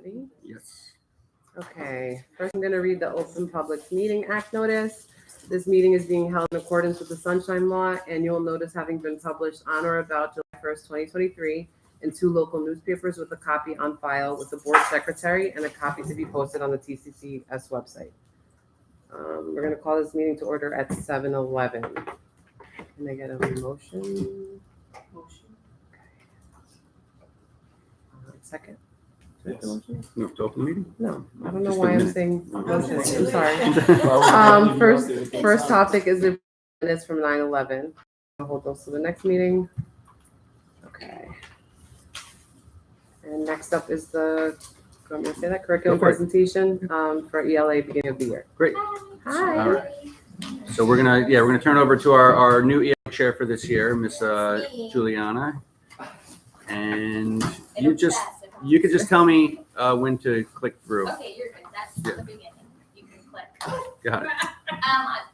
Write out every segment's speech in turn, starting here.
Ready? Yes. Okay, first I'm going to read the Open Public Meeting Act notice. This meeting is being held in accordance with the Sunshine Law, annual notice having been published on or about July 1st, 2023 in 2 local newspapers with a copy on file with the board secretary and a copy to be posted on the TCCS website. We're going to call this meeting to order at 7:11. Can I get a motion? Second? Yes. You have to open the meeting? No, I don't know Just a why I'm minute. saying motion. I'm Okay. sorry. First topic is the minutes from 9/11. I'll hold those to the next meeting. Okay. And next up is the, I'm gonna say that curriculum Go for it. presentation for ELA beginning of the year. Great. Hi. All right. So we're gonna turn over to our new ELA chair for this year, Miss Juliana. And you could just tell me when to click through. Okay, you're good. That's the beginning. You can click. Got it.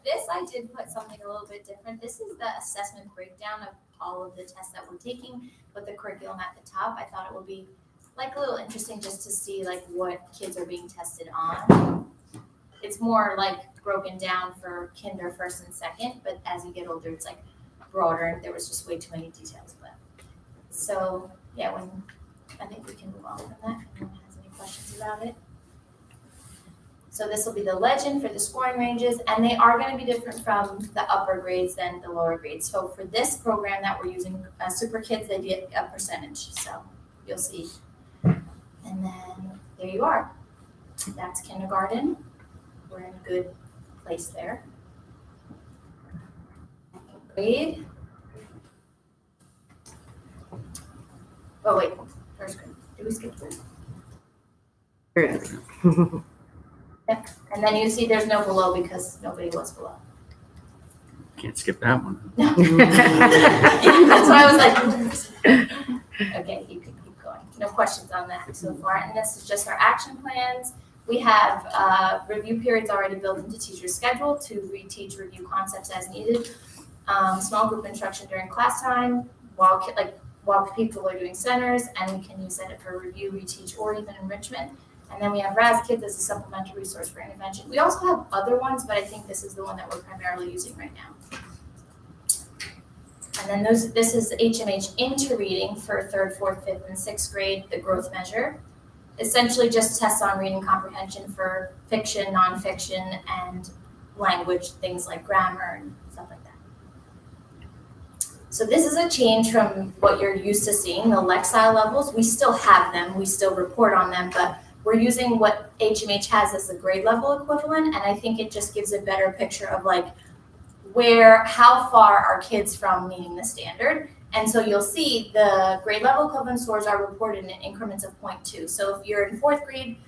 This I did put something a little bit different. This is the assessment breakdown of all of the tests that we're taking with the curriculum at the top. I thought it would be like a little interesting just to see like what kids are being tested on. It's more like broken down for kinder, first and second, but as you get older, it's like broader. There was just way too many details, but so yeah, I think we can move on from that. If anyone has any questions about it. So this will be the legend for the scoring ranges, and they are going to be different from the upper grades than the lower grades. So for this program that we're using, Super Kids, they get a percentage. So you'll see. And then there you are. That's kindergarten. We're in a good place there. Second grade. Oh wait, first grade. Did we skip that? Here it is. Yep. And then you see there's no below because nobody was below. Can't skip that one. No. That's why I was like, okay, you can keep going. No questions on that so far. And this is just our action plans. We have review periods already built into teacher's schedule to reteach review concepts as needed. Small group instruction during class time while people are doing centers, and we can use it for review, reteach, or even enrichment. And then we have RAS Kids as a supplementary resource for intervention. We also have other ones, but I think this is the one that we're primarily using right now. And then this is HMH into reading for 3rd, 4th, 5th, and 6th grade, the growth measure. Essentially just tests on reading comprehension for fiction, nonfiction, and language, things like grammar and stuff like that. So this is a change from what you're used to seeing, the Lexile levels. We still have them, we still report on them, but we're using what HMH has as the grade level equivalent, and I think it just gives a better picture of like how far are kids from meeting the standard. And so you'll see the grade level equivalent scores are reported in increments of 0.2. So if you're in 4th grade,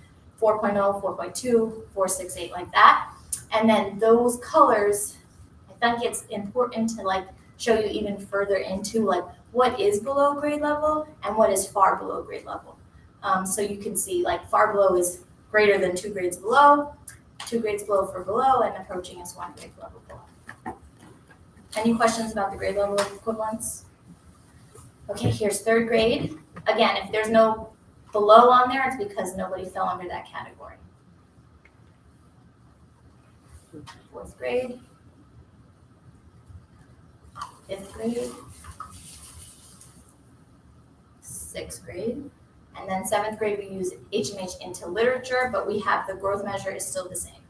4.0, 4.2, 4.68, like that. And then those colors, I think it's important to like show you even further into like what is below grade level and what is far below grade level. So you can see like far below is greater than 2 grades below, 2 grades below for below, and approaching is 1 grade level below. Any questions about the grade level equivalents? Okay, here's 3rd grade. Again, if there's no below on there, it's because nobody fell under that category. 4th grade, 5th grade, 6th grade, and then 7th grade we use HMH into literature, but we have the growth measure is still the same,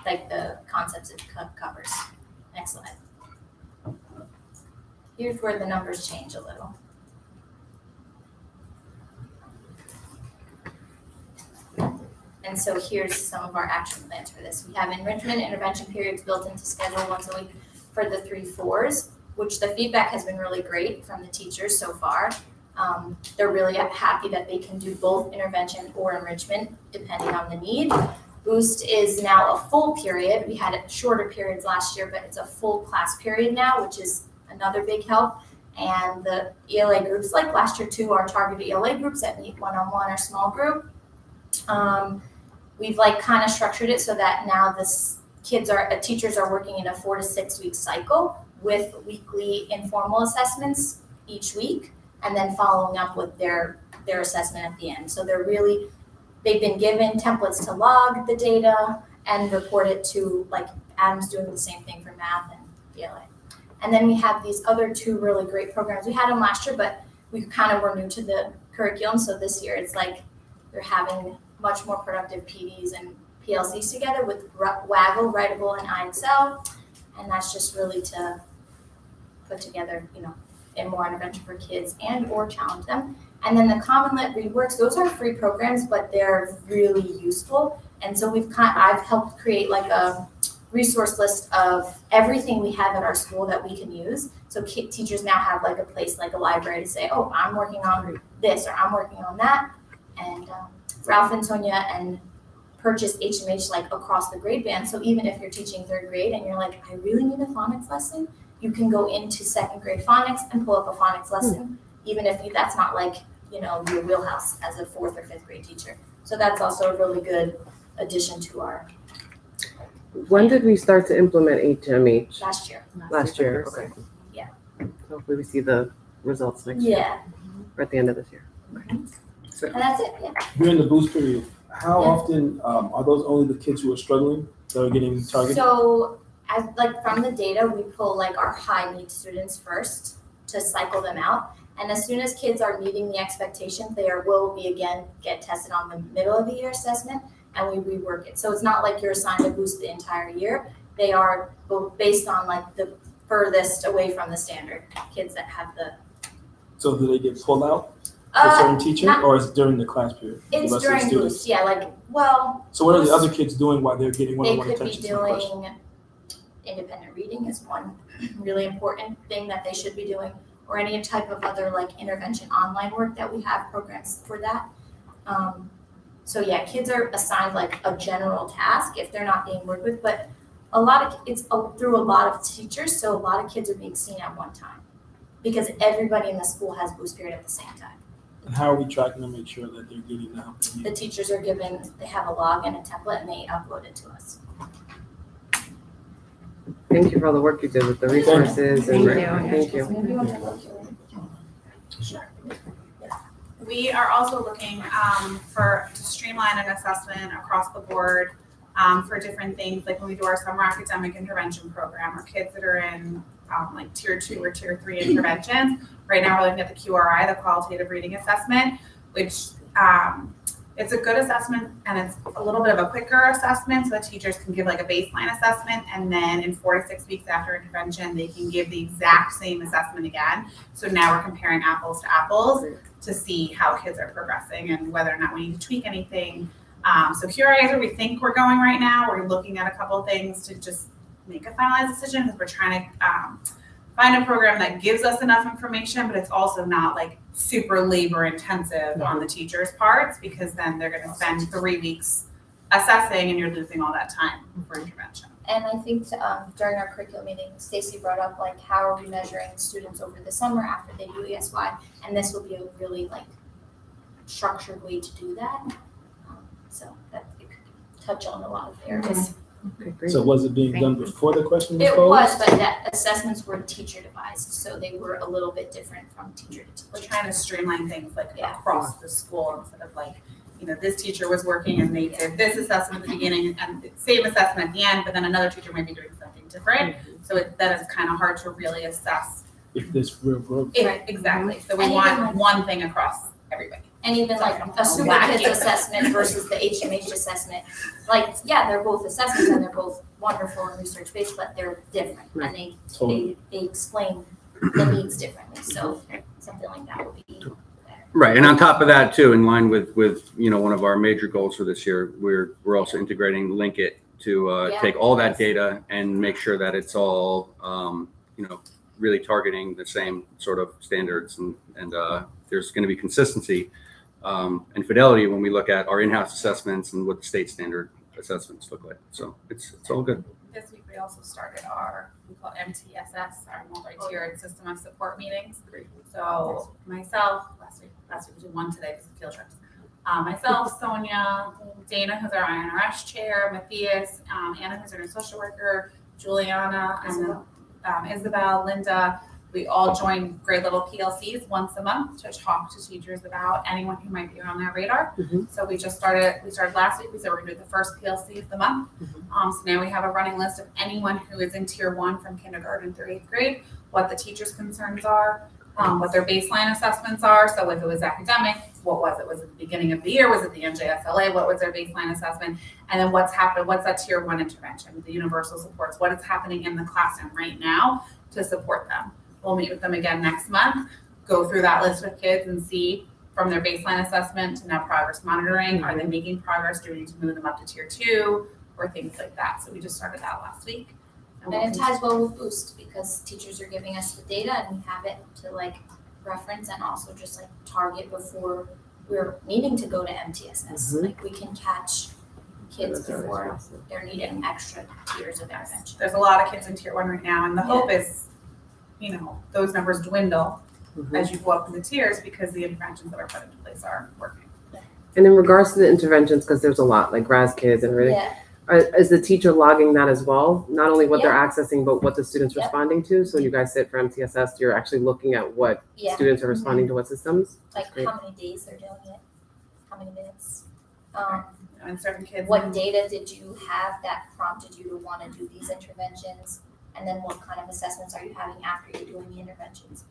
like the concepts it covers. Next slide. Here's where the numbers change a little. And so here's some of our action plans for this. We have enrichment intervention periods built into schedule once a week for the 3-4s, which the feedback has been really great from the teachers so far. They're really happy that they can do both intervention or enrichment depending on the need. Boost is now a full period. We had shorter periods last year, but it's a full class period now, which is another big help. And the ELA groups, like last year too, are targeted ELA groups that meet one-on-one or small group. We've like kind of structured it so that now teachers are working in a 4 to 6 week cycle with weekly informal assessments each week, and then following up with their assessment at the end. So they're really they've been given templates to log the data and report it to, like Adam's doing the same thing for math and ELA. And then we have these other two really great programs. We had them last year, but we kind of were new to the curriculum. So this year it's like they're having much more productive PDs and PLCs together with Waggle, Writable, and IXL. And that's just really to put together, in more intervention for kids and or challenge them. And then the Common Lit ReadWorks, those are free programs, but they're really useful. And so I've helped create like a resource list of everything we have at our school that we can use. So teachers now have like a place, like a library to say, oh, I'm working on this or I'm working on that. And Ralph and Sonia and purchase HMH like across the grade band. So even if you're teaching third grade and you're like, I really need a phonics lesson, you can go into second grade phonics and pull up a phonics lesson, even if that's not like, your wheelhouse as a fourth or fifth grade teacher. So that's also a really good addition to our. When did we start to implement HMH? Last year. Last year, okay. Yeah. So hopefully we see the results next year. Yeah. Or at the end of this year. And that's it, yeah. During the boost period, how often are those only the kids who are struggling that are getting targeted? So as from the data, we pull like our high need students first to cycle them out. And as soon as kids are meeting the expectations, will get tested on the middle of the year assessment and we rework it. So it's not like you're assigned a boost the entire year. They are both based on like the furthest away from the standard kids that have the. So do they get pulled out for a certain teacher or is it during the class period? It's during boost, yeah, So what are the other kids doing while they're getting one-on-one they could attention? be doing independent reading is one really important thing that they should be doing, or any type of other like intervention online work that we have programs for that. So yeah, kids are assigned like a general task if they're not being worked with, but it's through a lot of teachers, so a lot of kids are being seen at one time because everybody in the school has boost period at the same time. And how are we tracking to make sure that they're getting the help they need? The teachers are they have a log and a template and they upload it to us. Thank you for all the work you did with the resources. Thank you. Thank you. Sure. We are also looking to streamline an assessment across the board for different things, like when we do our summer academic intervention program, or kids that are in like tier 2 or tier 3 interventions. Right now we're looking at the QRI, the qualitative reading assessment, which it's a good assessment and it's a little bit of a quicker assessment, so the teachers can give like a baseline assessment, and then in 4 to 6 weeks after intervention they can give the exact same assessment again. So now we're comparing apples to apples to see how kids are progressing and whether or not we need to tweak anything. So QRI is where we think we're going right now. We're looking at a couple of things to just make a finalized decision because we're trying to find a program that gives us enough information, but it's also not like super labor intensive on the teachers' parts, because then they're going to spend 3 weeks assessing and you're losing all that time for intervention. And I think during our curriculum meeting, Stacy brought up like how are we measuring students over the summer after they do ESY, and this will be a really like structured way to do that. So that it could touch on a lot of areas. Okay, great. So was it being done before the question was It posed? was, but that assessments were teacher devised, so they were a little bit different from teacher to We're teacher. trying to streamline things like Yeah. across the school instead of like, this teacher was working and they did this assessment at the beginning and same assessment at the end, but then another teacher might be doing something different. So then it's kind of hard to really assess. If there's real growth. Exactly. So we And want even like- one thing across everybody. And even like a super kids assessment versus the HMH assessment, like, yeah, they're both assessments and they're both wonderful and research based, but they're different and they explain the needs differently. So something like that would be better. Right, and on top of that too, in line with one of our major goals for this year, we're also integrating Link It to take all that data and make sure that it's all really targeting the same sort of standards, and there's going to be consistency and fidelity when we look at our in-house assessments and what the state standard assessments look like. So it's all good. This week we also started we call MTSS, our multi-tiered system of support meetings. So myself, last week we did one today because of field trips. Myself, Sonia, Dana, who's our INRS chair, Matthias, Anna, who's our social worker, Juliana, and Isabel, Linda. We all join grade level PLCs once a month to talk to teachers about anyone who might be on their radar. Mhm. So we started last week. We said we're gonna do the first PLC of the month. So now we have a running list of anyone who is in tier 1 from kindergarten through 8th grade, what the teachers' concerns are, what their baseline assessments are. So if it was academic, what was it? Was it the beginning of the year? Was it the NJSLA? What was their baseline assessment? And then what's happened? What's that tier 1 intervention, the universal supports? What is happening in the classroom right now to support them? We'll meet with them again next month, go through that list with kids and see from their baseline assessment to now progress monitoring, are they making progress? Do we need to move them up to tier 2 or things like that? So we just started that last week. And it ties well with Boost because teachers are giving us the data and we have it to like reference and also just like target before we're needing to go to MTSS. Mhm. Like we can catch kids before they're needing extra tiers of intervention. There's a lot of kids in tier 1 right now, and the hope is, those numbers dwindle Mhm. as you go up in the tiers because the interventions that are put into place are working. And in regards to the interventions, because there's a lot, like RAS kids and everything, Yeah, is the teacher logging that as well? Not only what they're Yeah. accessing, but what the student's Yep. responding to? So when you guys sit for MTSS, you're actually looking at what yeah, students are responding to what systems? like great. how many days they're doing it, how many minutes. And certain kids. What data did you have that prompted you to want to do these interventions? And then what kind of assessments are you having after you're doing the interventions?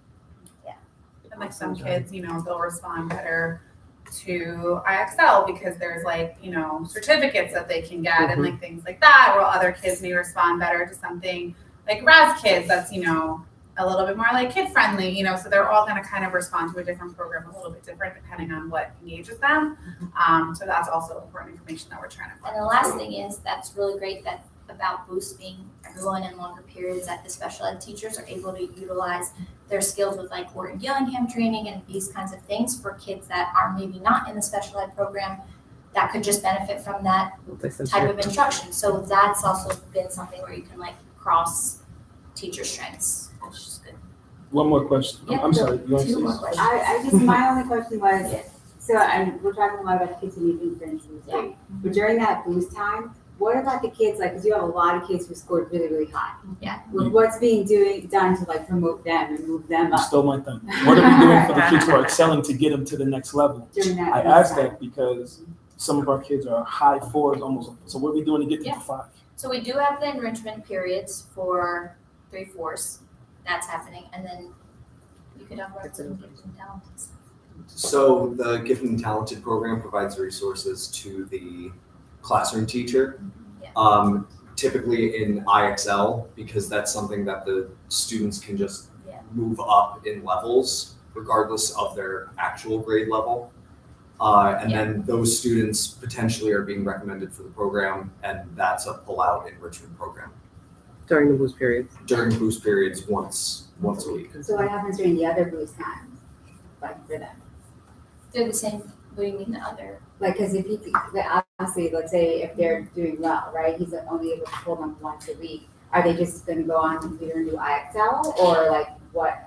And like some kids, they'll respond better to IXL because there's certificates that they can get and like things like that, while other kids may respond better to something like RAS kids that's, a little bit more like kid friendly, so they're all gonna kind of respond to a different program a little bit different depending on what engages them. So that's also important information that we're trying to. And the last thing is, that's really great that about Boost being everyone in longer periods that the special ed teachers are able to utilize their skills with like Wharton Gillingham training and these kinds of things for kids that are maybe not in the special ed program that could just benefit from that type of instruction. So that's also been something where you can like cross teacher strengths, which is good. One more question. Yeah, I'm sorry. You want to Two more say? questions. I just, my only question was, so we're talking a lot about kids who need interventions, right? But during that boost time, what about the kids, like, because you have a lot of kids who scored really, really high. Yeah. What's being done to like promote them and move them You up stole my thing. What are we doing for the kids who are excelling to get them to the next level? during that? I boost asked time? that because some of our kids are high 4s almost. So what are we doing to get them to 5? So we do have the enrichment periods for 3/4. That's happening, and then you could have lots of gifted and talented stuff. So the Gifted and Talented program provides resources to the classroom teacher. Yeah. Typically in IXL, because that's something that the students can just Yeah. move up in levels regardless of their actual grade level. And then those students potentially are being recommended for the program, and that's a pull-out enrichment program During the boost periods. during boost periods once a week. So what happens during the other boost times, like for them? They're the same. What do you mean the other? Like, because if obviously, let's say if they're doing well, right, he's only able to pull them once a week. Are they just going to go on computer and do IXL, or like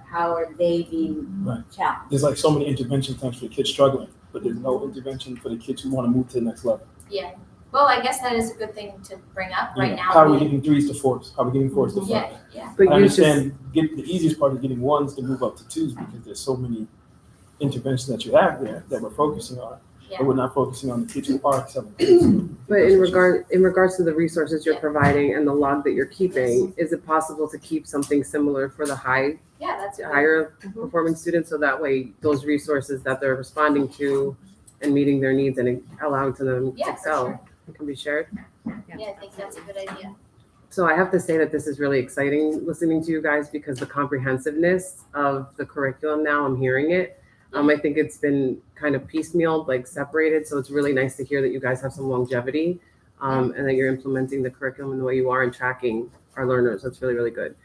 how are they being Right. challenged? There's like so many intervention times for the kids struggling, but there's no intervention for the kids who want to move to the next level. Yeah. Well, I guess that is a good thing to bring up right now. How are we getting 3s to 4s? How are we getting 4s to 5s? Yeah. But I you just, understand the easiest part is getting 1s to move up to 2s because there's so many interventions that you have there that we're focusing on, Yeah. but we're not focusing on the kids who are excelling. but in regards to the resources you're Yeah. providing and the log that you're keeping, is it possible to keep something similar for the Yeah, that's a good. higher performing students? So that way those resources that they're responding to and meeting their needs and allowing to them to Yeah, for excel, sure. it can be shared. Yeah, I think that's a good idea. So I have to say that this is really exciting listening to you guys because the comprehensiveness of the curriculum now, I'm hearing it. I think it's been kind of piecemealed, like separated. So it's really nice to hear that you guys have some longevity and that you're implementing the curriculum in the way you are and tracking our learners. That's really, really good.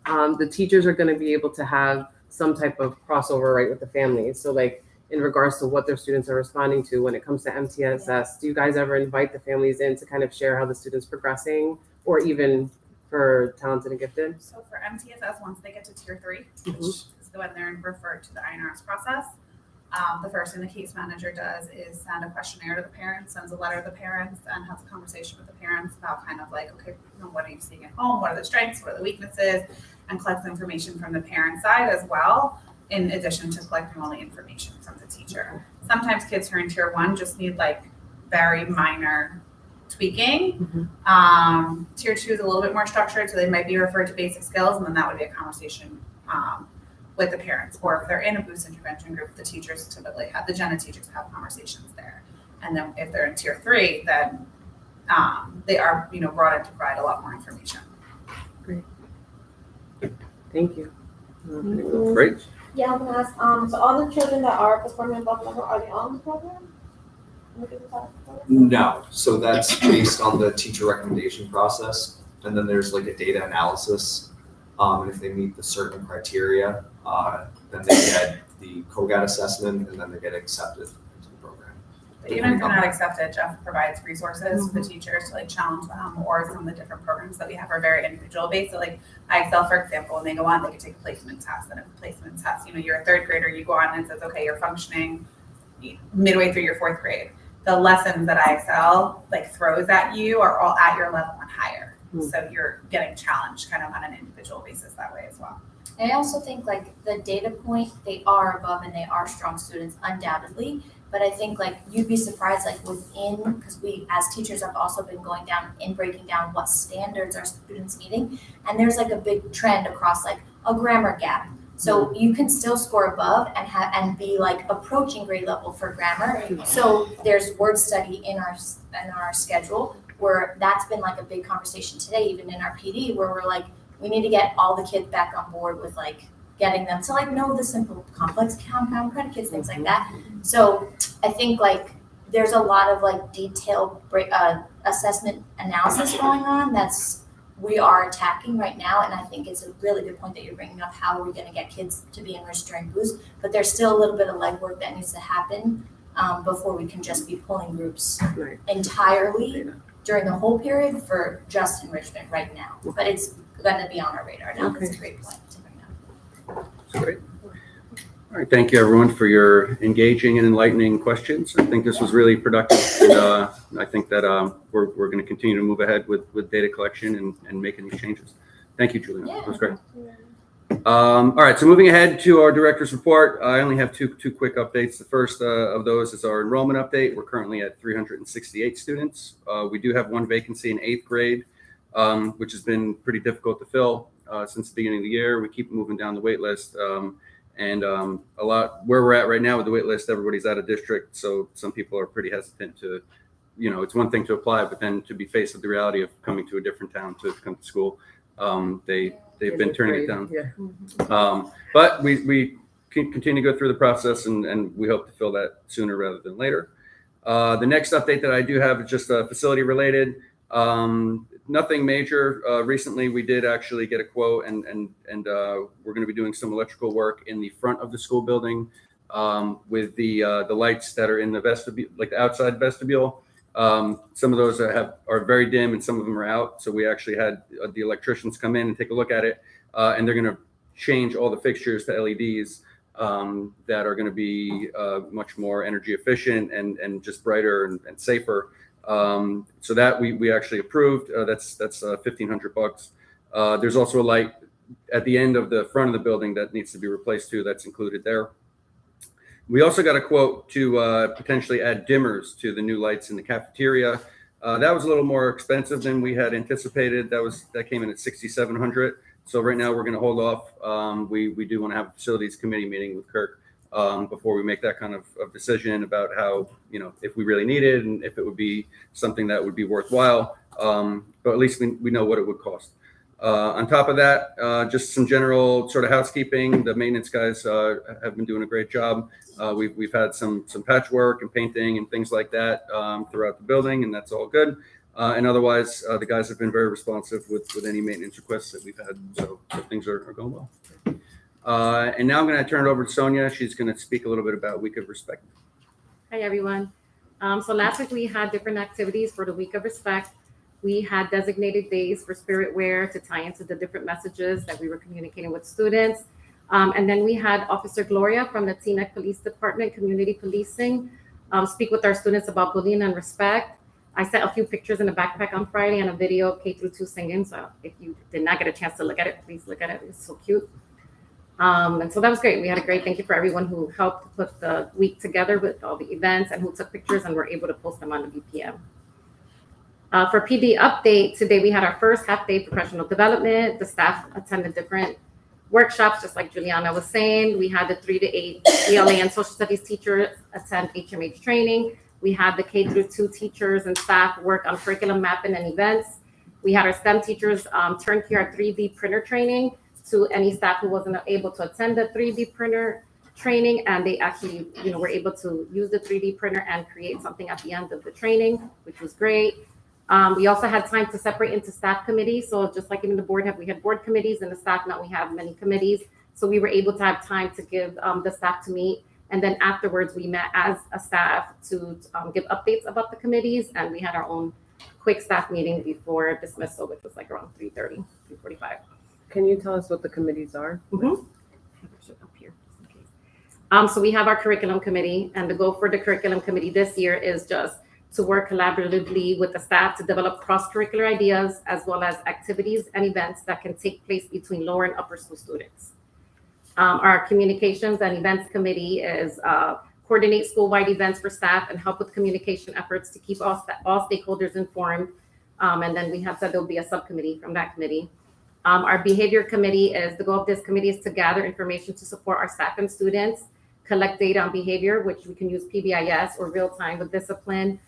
The teachers are going to be able to have some type of crossover, right, with the families. So like in regards to what their students are responding to when it comes to MTSS, do you guys ever invite the families in to kind of share how the student's progressing, or even for talented and gifted? So for MTSS, once they get to tier 3, which is when they're referred to the INRS process, The first thing the case manager does is send a questionnaire to the parents, sends a letter to the parents, and has a conversation with the parents about kind of like, okay, what are you seeing at home? What are the strengths? What are the weaknesses? And collects information from the parent side as well, in addition to collecting all the information from the teacher. Sometimes kids who are in tier 1 just need like very minor tweaking. Tier 2 is a little bit more structured, so they might be referred to basic skills, and then that would be a conversation with the parents. Or if they're in a boost intervention group, the teachers typically have, the gen ed teachers have conversations there. And then if they're in tier 3, then they are, brought in to provide a lot more information. Thank you. Great. Yeah, I'm gonna ask, so all the children that are performing above level, are they on the program? No, so that's based on the teacher recommendation process, and then there's like a data analysis. And if they meet the certain criteria, then they get the COGAT assessment, and then they get accepted into the program. But even if they're not accepted, Jeff provides resources for the teachers to like challenge them, or some of the different programs that we have are very individual based. So like IXL, for example, when they go on, they can take a placement test, and if a placement test, you're a 3rd grader, you go on and it says, okay, you're functioning midway through your 4th grade. The lessons that IXL like throws at you are all at your level and higher. So you're getting challenged kind of on an individual basis that way as well. And I also think like the data point, they are above and they are strong students undoubtedly, but I think like you'd be surprised like within, because we as teachers have also been going down and breaking down what standards are students meeting, and there's like a big trend across like a grammar gap. So you can still score above and be like approaching grade level for grammar. So there's word study in our schedule where that's been like a big conversation today, even in our PD, where we're like, we need to get all the kids back on board with like getting them to like know the simple complex compound predicates, things like that. So I think like there's a lot of like detailed assessment analysis going on we are attacking right now, and I think it's a really good point that you're bringing up. How are we going to get kids to be enriched during boost? But there's still a little bit of legwork that needs to happen before we can just be pulling groups entirely during the whole period for just enrichment right now. But it's going to be on our radar now. That's a great point to bring up. That's great. All right, thank you everyone for your engaging and enlightening questions. I think this was really productive, and I think that we're going to continue to move ahead with data collection and making these changes. Thank you, Juliana. It was great. All right, so moving ahead to our director's report, I only have two quick updates. The first of those is our enrollment update. We're currently at 368 students. We do have one vacancy in 8th grade, which has been pretty difficult to fill since the beginning of the year. We keep moving down the wait list. And a lot where we're at right now with the wait list, everybody's out of district. So some people are pretty hesitant to, it's one thing to apply, but then to be faced with the reality of coming to a different town to come to school. They've been turning it down. Yeah. But we continue to go through the process, and we hope to fill that sooner rather than later. The next update that I do have is just facility related. Nothing major. Recently, we did actually get a quote, and we're going to be doing some electrical work in the front of the school building with the lights that are in the vestibule, like the outside vestibule. Some of those are very dim, and some of them are out. So we actually had the electricians come in and take a look at it, and they're going to change all the fixtures to LEDs that are going to be much more energy efficient and just brighter and safer. So that we actually approved. That's $1,500. There's also a light at the end of the front of the building that needs to be replaced too. That's included there. We also got a quote to potentially add dimmers to the new lights in the cafeteria. That was a little more expensive than we had anticipated. That came in at $6,700. So right now we're going to hold off. We do want to have a facilities committee meeting with Kirk before we make that kind of decision about how, if we really need it and if it would be something that would be worthwhile. But at least we know what it would cost. On top of that, just some general sort of housekeeping. The maintenance guys have been doing a great job. We've had some patchwork and painting and things like that throughout the building, and that's all good. And otherwise, the guys have been very responsive with any maintenance requests that we've had. So things are going well. And now I'm going to turn it over to Sonia. She's going to speak a little bit about Week of Respect. Hi, everyone. So last week we had different activities for the Week of Respect. We had designated days for spirit wear to tie into the different messages that we were communicating with students. And then we had Officer Gloria from the Teaneck Police Department, Community Policing, speak with our students about bullying and respect. I sent a few pictures in the backpack on Friday and a video of K-2 singing. So if you did not get a chance to look at it, please look at it. It's so cute. And so that was great. We had a great thank you for everyone who helped put the week together with all the events and who took pictures and were able to post them on the BPM. For PD update, today we had our first half day professional development. The staff attended different workshops, just like Juliana was saying. We had the 3 to 8 ELA and social studies teachers attend HMH training. We had the K-2 teachers and staff work on curriculum mapping and events. We had our STEM teachers turn here our 3D printer training to any staff who wasn't able to attend the 3D printer training, and they actually, were able to use the 3D printer and create something at the end of the training, which was great. We also had time to separate into staff committees. So just like in the board, we had board committees, and the staff now we have many committees. So we were able to have time to give the staff to meet. And then afterwards, we met as a staff to give updates about the committees. And we had our own quick staff meeting before dismissal, which was like around 3:30, 3:45. Can you tell us what the committees are? Mm-hmm. Up here, just in case. So we have our curriculum committee, and the goal for the curriculum committee this year is just to work collaboratively with the staff to develop cross-curricular ideas, as well as activities and events that can take place between lower and upper school students. Our communications and events committee is coordinate school-wide events for staff and help with communication efforts to keep all stakeholders informed. And then we have said there'll be a subcommittee from that committee. Our behavior committee is, the goal of this committee is to gather information to support our staff and students, collect data on behavior, which we can use PBIS or real-time with discipline,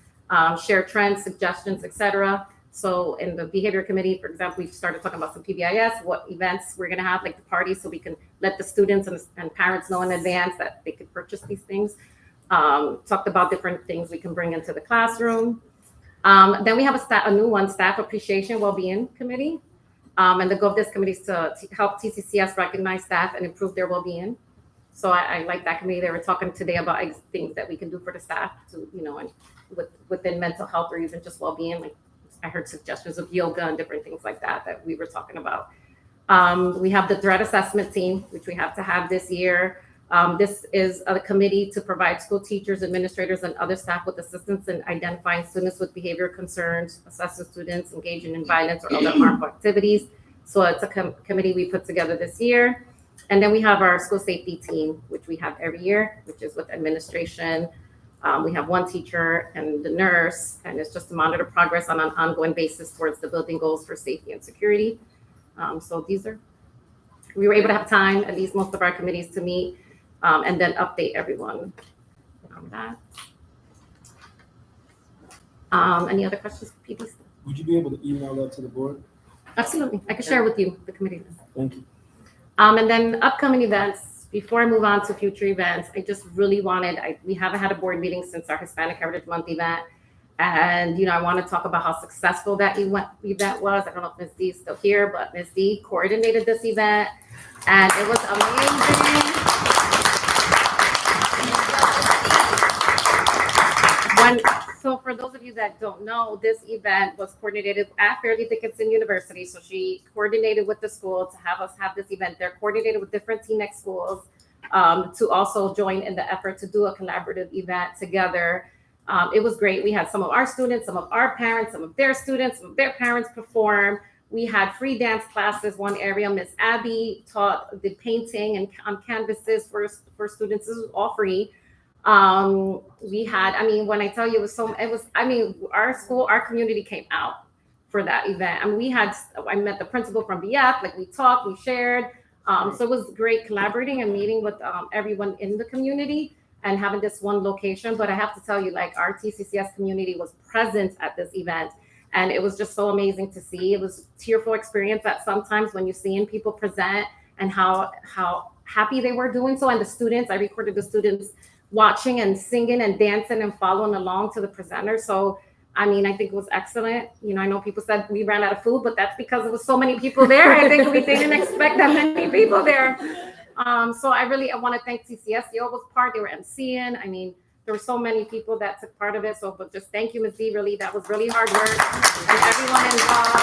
share trends, suggestions, etc. So in the behavior committee, for example, we've started talking about some PBIS, what events we're gonna have, like the parties, so we can let the students and parents know in advance that they could purchase these things. Talked about different things we can bring into the classroom. Then we have a new one, staff appreciation wellbeing committee. And the goal of this committee is to help TCCS recognize staff and improve their well-being. So I like that committee. They were talking today about things that we can do for the staff to, and within mental health or even just well-being. Like I heard suggestions of yoga and different things like that we were talking about. We have the threat assessment team, which we have to have this year. This is a committee to provide school teachers, administrators, and other staff with assistance in identifying students with behavior concerns, assessing students engaging in violence or other harmful activities. So it's a committee we put together this year. And then we have our school safety team, which we have every year, which is with administration. We have one teacher and the nurse, and it's just to monitor progress on an ongoing basis towards the building goals for safety and security. So we were able to have time, at least most of our committees, to meet and then update everyone on that. Any other questions for PDs? Would you be able to email that to the board? Absolutely. I can share with you the committee list. Thank you. And then upcoming events, before I move on to future events, I just really we haven't had a board meeting since our Hispanic Heritage Month event. And, I want to talk about how successful that event was. I don't know if Ms. D is still here, but Ms. D coordinated this event and it was amazing. So for those of you that don't know, this event was coordinated at Fairleigh Dickinson University. So she coordinated with the school to have us have this event. They're coordinated with different Teaneck schools to also join in the effort to do a collaborative event together. It was great. We had some of our students, some of our parents, some of their students, some of their parents perform. We had free dance classes. One area, Miss Abby did painting and on canvases for students. This was all free. We had, when I tell you our community came out for that event. I met the principal from BF, we talked, we shared. So it was great collaborating and meeting with everyone in the community and having this one location. But I have to tell you, our TCCS community was present at this event. And it was just so amazing to see. It was a tearful experience that sometimes when you're seeing people present and how happy they were doing so. And the students, I recorded the students watching and singing and dancing and following along to the presenter. So, I think it was excellent. I know people said we ran out of food, but that's because there was so many people there. I think we didn't expect that many people there. So I want to thank TCS. They was part, they were emceeing. There were so many people that took part of it. So, but just thank you, Ms. D. Really, that was really hard work. And everyone involved.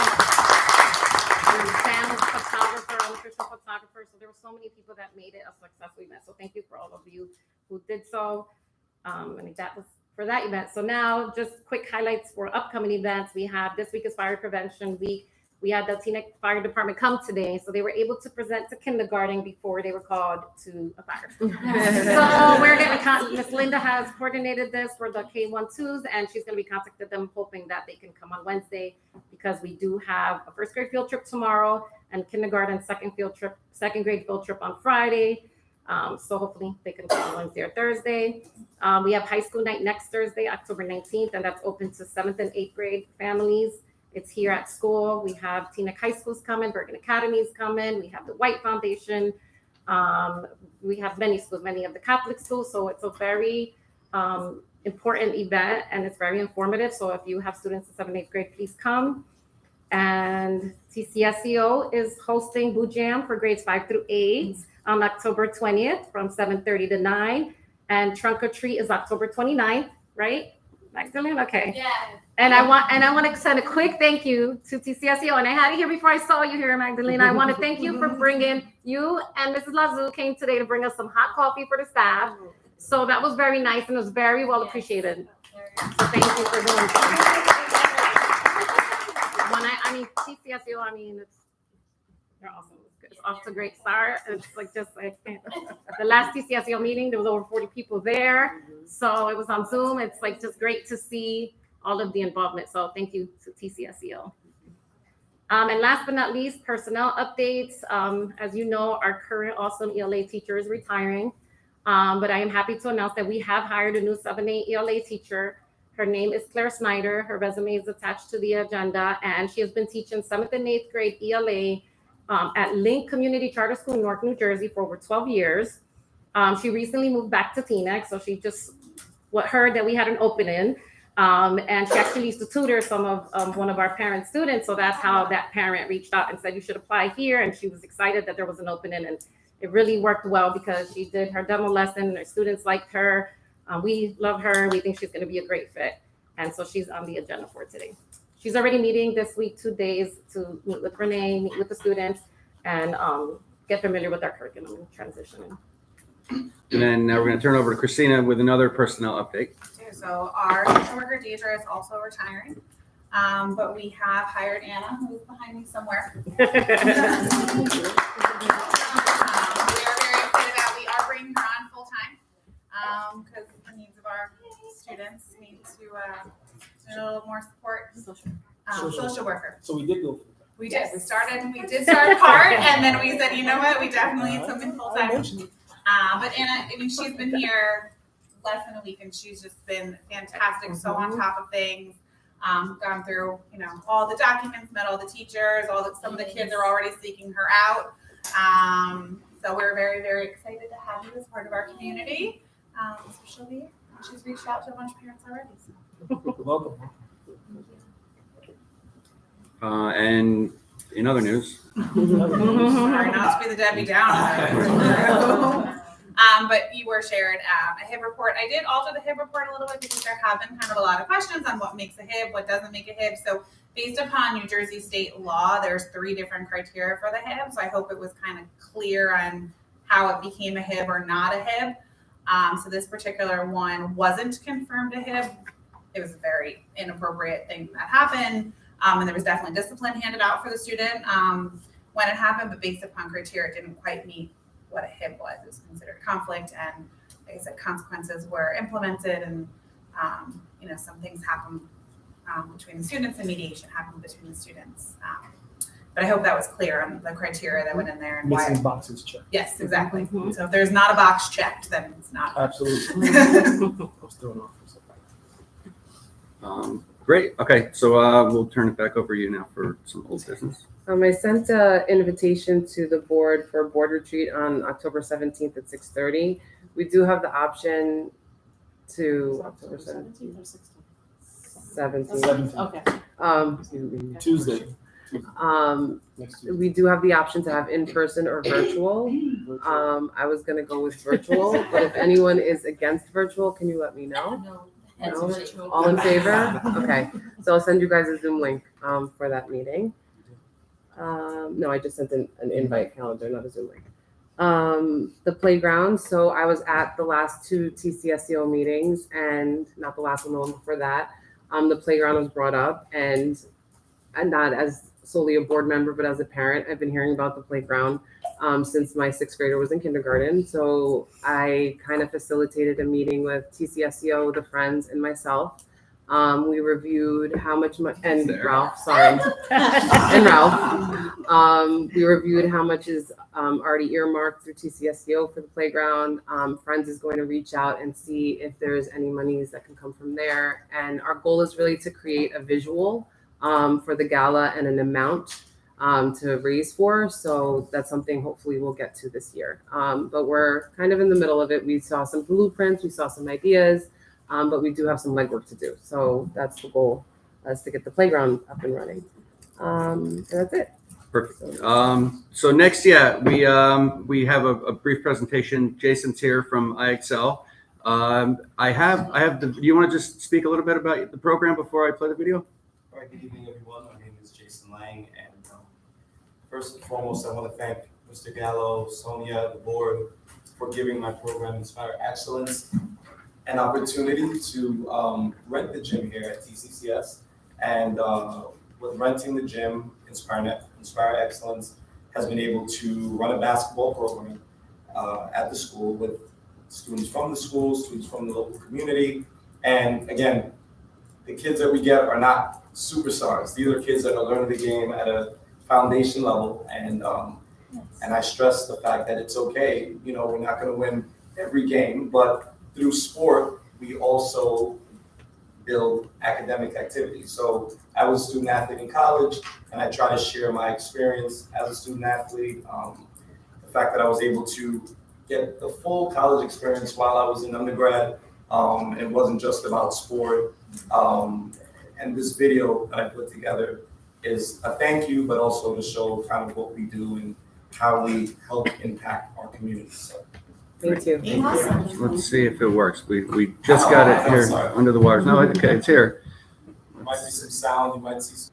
And Sam, the photographer, official photographer. So there were so many people that made it a successful event. So thank you for all of you who did so. And that was for that event. So now just quick highlights for upcoming events. We have this week is Fire Prevention Week. We had the Teaneck Fire Department come today. So they were able to present to kindergarten before they were called to a fire. So we're going to, Miss Linda has coordinated this for the K-1-2s, and she's going to be contacting them, hoping that they can come on Wednesday, because we do have a first grade field trip tomorrow and kindergarten second grade field trip on Friday. So hopefully they can come Wednesday or Thursday. We have high school night next Thursday, October 19th, and that's open to 7th and 8th grade families. It's here at school. We have Teaneck High School's coming, Bergen Academy's coming. We have the White Foundation. We have many schools, many of the Catholic schools. So it's a very important event, and it's very informative. So if you have students in 7th, 8th grade, please come. And TCSEO is hosting Boo Jam for grades 5 through 8 on October 20th from 7:30 to 9. And Trunk or Treat is October 29th, right? Magdalene? Okay. Yeah. And I want to send a quick thank you to TCSEO. And I had it here before I saw you here, Magdalene. I want to thank you for bringing, you and Mrs. Lazou came today to bring us some hot coffee for the staff. So that was very nice, and it was very well appreciated. So thank you for doing that. I mean, TCSEO, I mean, they're awesome. It's off to a great start. It's like the last TCSEO meeting, there was over 40 people there. So it was on Zoom. It's like just great to see all of the involvement. So thank you to TCSEO. And last but not least, personnel updates. As you know, our current awesome ELA teacher is retiring. But I am happy to announce that we have hired a new 7A ELA teacher. Her name is Claire Snyder. Her resume is attached to the agenda, and she has been teaching 7th and 8th grade ELA at Link Community Charter School, Newark, New Jersey for over 12 years. She recently moved back to Teaneck, so she just heard that we had an opening. And she actually used to tutor some of one of our parent students. So that's how that parent reached out and said, you should apply here. And she was excited that there was an opening, and it really worked well because she did her demo lesson. Her students liked her. We love her. We think she's going to be a great fit. And so she's on the agenda for today. She's already meeting this week, 2 days, to meet with Renee, meet with the students, and get familiar with our curriculum and transitioning. And then now we're going to turn over to Christina with another personnel update. So our social worker Deidre is also retiring, but we have hired Anna, who's behind me somewhere. We are very excited about. We are bringing her on full time because the needs of our students need to a little more support. Social worker. So we did go for that. We did. We did start part, and then we said, you know what, we definitely need something full time. But Anna, I mean, she's been here less than a week, and she's just been fantastic. So on top of things, gone through, all the documents, met all the teachers, some of the kids are already seeking her out. So we're very, very excited to have you as part of our community. So she'll be here. She's reached out to a bunch of parents already. So. Welcome. And in other news, Sorry not to be the Debbie Downer. But you were shared a HIB report. I did alter the HIB report a little bit because there have been kind of a lot of questions on what makes a HIB, what doesn't make a HIB. So based upon New Jersey state law, there's 3 different criteria for the HIB. So I hope it was kind of clear on how it became a HIB or not a HIB. So this particular one wasn't confirmed a HIB. It was a very inappropriate thing that happened. And there was definitely discipline handed out for the student when it happened, but based upon criteria, it didn't quite meet what a HIB was. It was considered conflict, and like I said, consequences were implemented, and some things happened between the students, and mediation happened between the students. But I hope that was clear on the criteria that went in there and Missing why. boxes checked. Yes, exactly. Mm-hmm. So if there's not a box checked, then it's not. Absolutely. I was thrown off for a second. Great. Okay, so we'll turn it back over to you now for some old business. I sent an invitation to the board for a board retreat on October 17th at 6:30. We do have the option to October 17th or 16th. 17th. Okay. Tuesday. Next Tuesday. We do have the option to have in-person or virtual. I was going to go with virtual, but if anyone is against virtual, can you let me know? No. No? All in favor? Okay. So I'll send you guys a Zoom link for that meeting. No, I just sent an invite calendar, not a Zoom link. The playground. So I was at the last two TCSCO meetings, and not the last one, the one before that. The playground was brought up, and not as solely a board member, but as a parent, I've been hearing about the playground since my sixth grader was in kindergarten. So I kind of facilitated a meeting with TCSCO, the friends, and myself. We reviewed how much and Ralph, sorry, and Ralph. We reviewed how much is already earmarked through TCSCO for the playground. Friends is going to reach out and see if there's any monies that can come from there. And our goal is really to create a visual for the gala and an amount to raise for. So that's something hopefully we'll get to this year. But we're kind of in the middle of it. We saw some blueprints, we saw some ideas, but we do have some legwork to do. So that's the goal, is to get the playground up and running. And that's it. Perfect. So next, we have a brief presentation. Jason's here from IXL. I have the. Do you want to just speak a little bit about the program before I play the video? All right, good evening, everyone. My name is Jason Lang, and first and foremost, I want to thank Mr. Gallo, Sonia, the board, for giving my program Inspire Excellence an opportunity to rent the gym here at TCCS. And with renting the gym, Inspire Excellence has been able to run a basketball program at the school with students from the school, students from the local community. And again, the kids that we get are not superstars. These are kids that are learning the game at a foundation level. And I stress the fact that it's okay. You know, we're not going to win every game, but through sport, we also build academic activities. So I was a student athlete in college, and I try to share my experience as a student athlete. The fact that I was able to get the full college experience while I was in undergrad. It wasn't just about sport. And this video that I put together is a thank you, but also to show kind of what we do and how we help impact our community. So, Thank you. Let's see if it works. We just got it here under the wires. No, okay, it's here. there might be some sound, you might see some.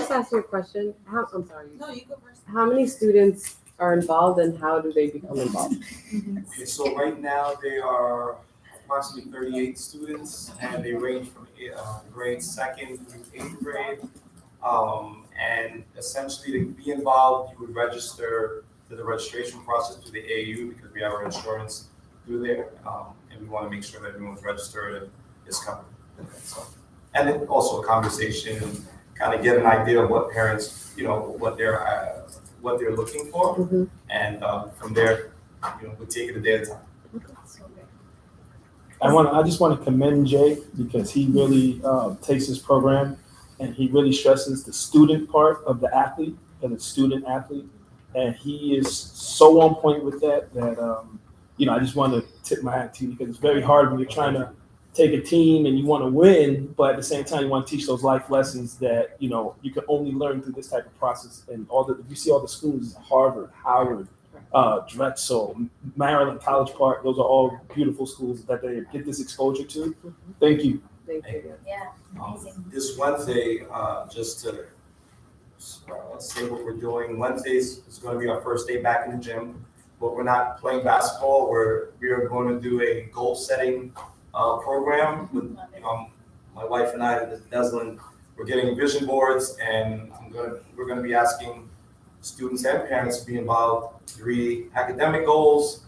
just ask you a question? I'm sorry. No, you go first. How many students are involved and how do they become involved? Okay, so right now they are approximately 38 students and they range from grade 2nd through 8th grade. And essentially to be involved, you would register through the registration process through the AU because we have our insurance through there. And we want to make sure that everyone's registered and is covered. So, and then also a conversation and kind of get an idea of what parents, what they're looking for. Mm-hmm. And from there, we take it a day at a time. I just want to commend Jay because he really takes this program and he really stresses the student part of the athlete and the student athlete. And he is so on point with that I just want to tip my hat to you because it's very hard when you're trying to take a team and you want to win, but at the same time you want to teach those life lessons that you can only learn through this type of process. And you see all the schools, Harvard, Howard, Drexel, Maryland College Park, those are all beautiful schools that they get this exposure to. Thank you. Thank you. Yeah, amazing. This Wednesday, just to say what we're doing, Wednesdays is going to be our first day back in the gym, but we're not playing basketball. We are going to do a goal setting program with my wife and I, Neslin. We're getting vision boards, and we're going to be asking students and parents to be involved. 3 academic goals,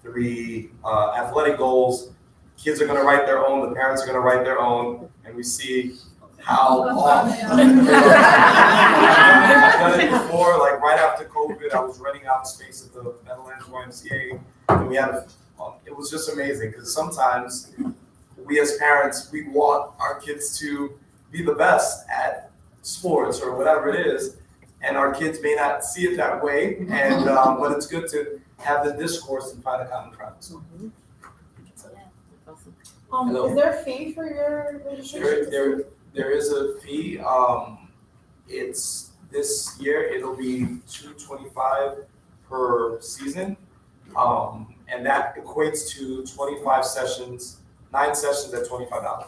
3 athletic goals. Kids are going to write their own. The parents are going to write their own, and we see how long. I've done it before, like right after COVID, I was renting out space at the Meadowlands YMCA, and we had it was just amazing because sometimes we as parents, we want our kids to be the best at sports or whatever it is, and our kids may not see it that way, and but it's good to have the discourse and find a common ground. So. Is there a fee for your registration? There is a fee. It's this year it'll be $225 per season, and that equates to 25 sessions, 9 sessions at $25.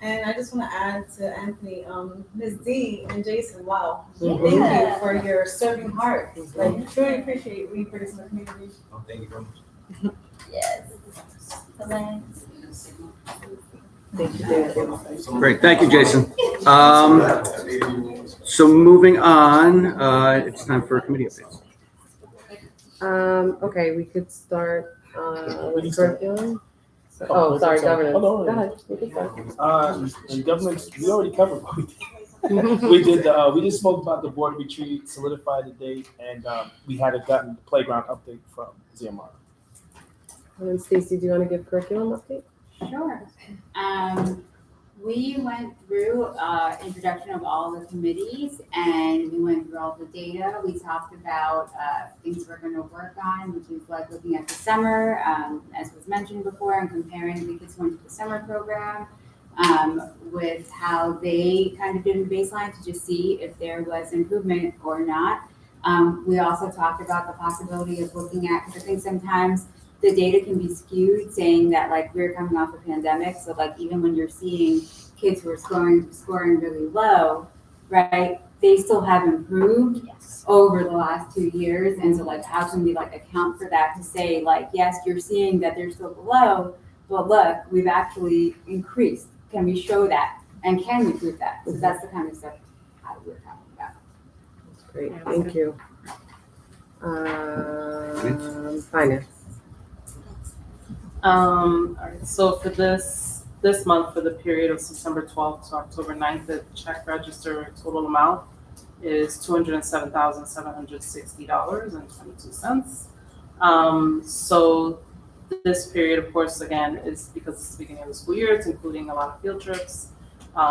And I just want to add to Anthony, Ms. D and Jason, wow. Yeah. Thank you for your serving heart. Like, truly appreciate we for this in the community. Oh, thank you very much. Yes. Thank you, Jason. Great, thank you, Jason. So moving on, it's time for committee updates. Okay, we could start with curriculum. Sorry, governance. Go ahead. You can start. And governance, we already covered what we did. We just spoke about the board retreat, solidified the date, and we had gotten the playground update from ZMR. And then Stacy, do you want to give curriculum update? Sure. We went through introduction of all the committees and we went through all the data. We talked about things we're going to work on, which is like looking at the summer, as was mentioned before, and comparing the kids who went to the summer program with how they kind of did a baseline to just see if there was improvement or not. We also talked about the possibility of looking at, because I think sometimes the data can be skewed, saying that like we're coming off a pandemic, so like even when you're seeing kids who are scoring really low, right, they still have improved over the last 2 years, and so like how can we like account for that to say like yes, you're seeing that they're still below, but look, we've actually increased. Can we show that, and can we prove that? So that's the kind of stuff we're talking about. That's great, thank you. Finance. All right, so for this month, for the period of September 12th to October 9th, the check register total amount is $207,760.22. So this period, of course, again, is because it's the beginning of the school year. It's including a lot of field trips,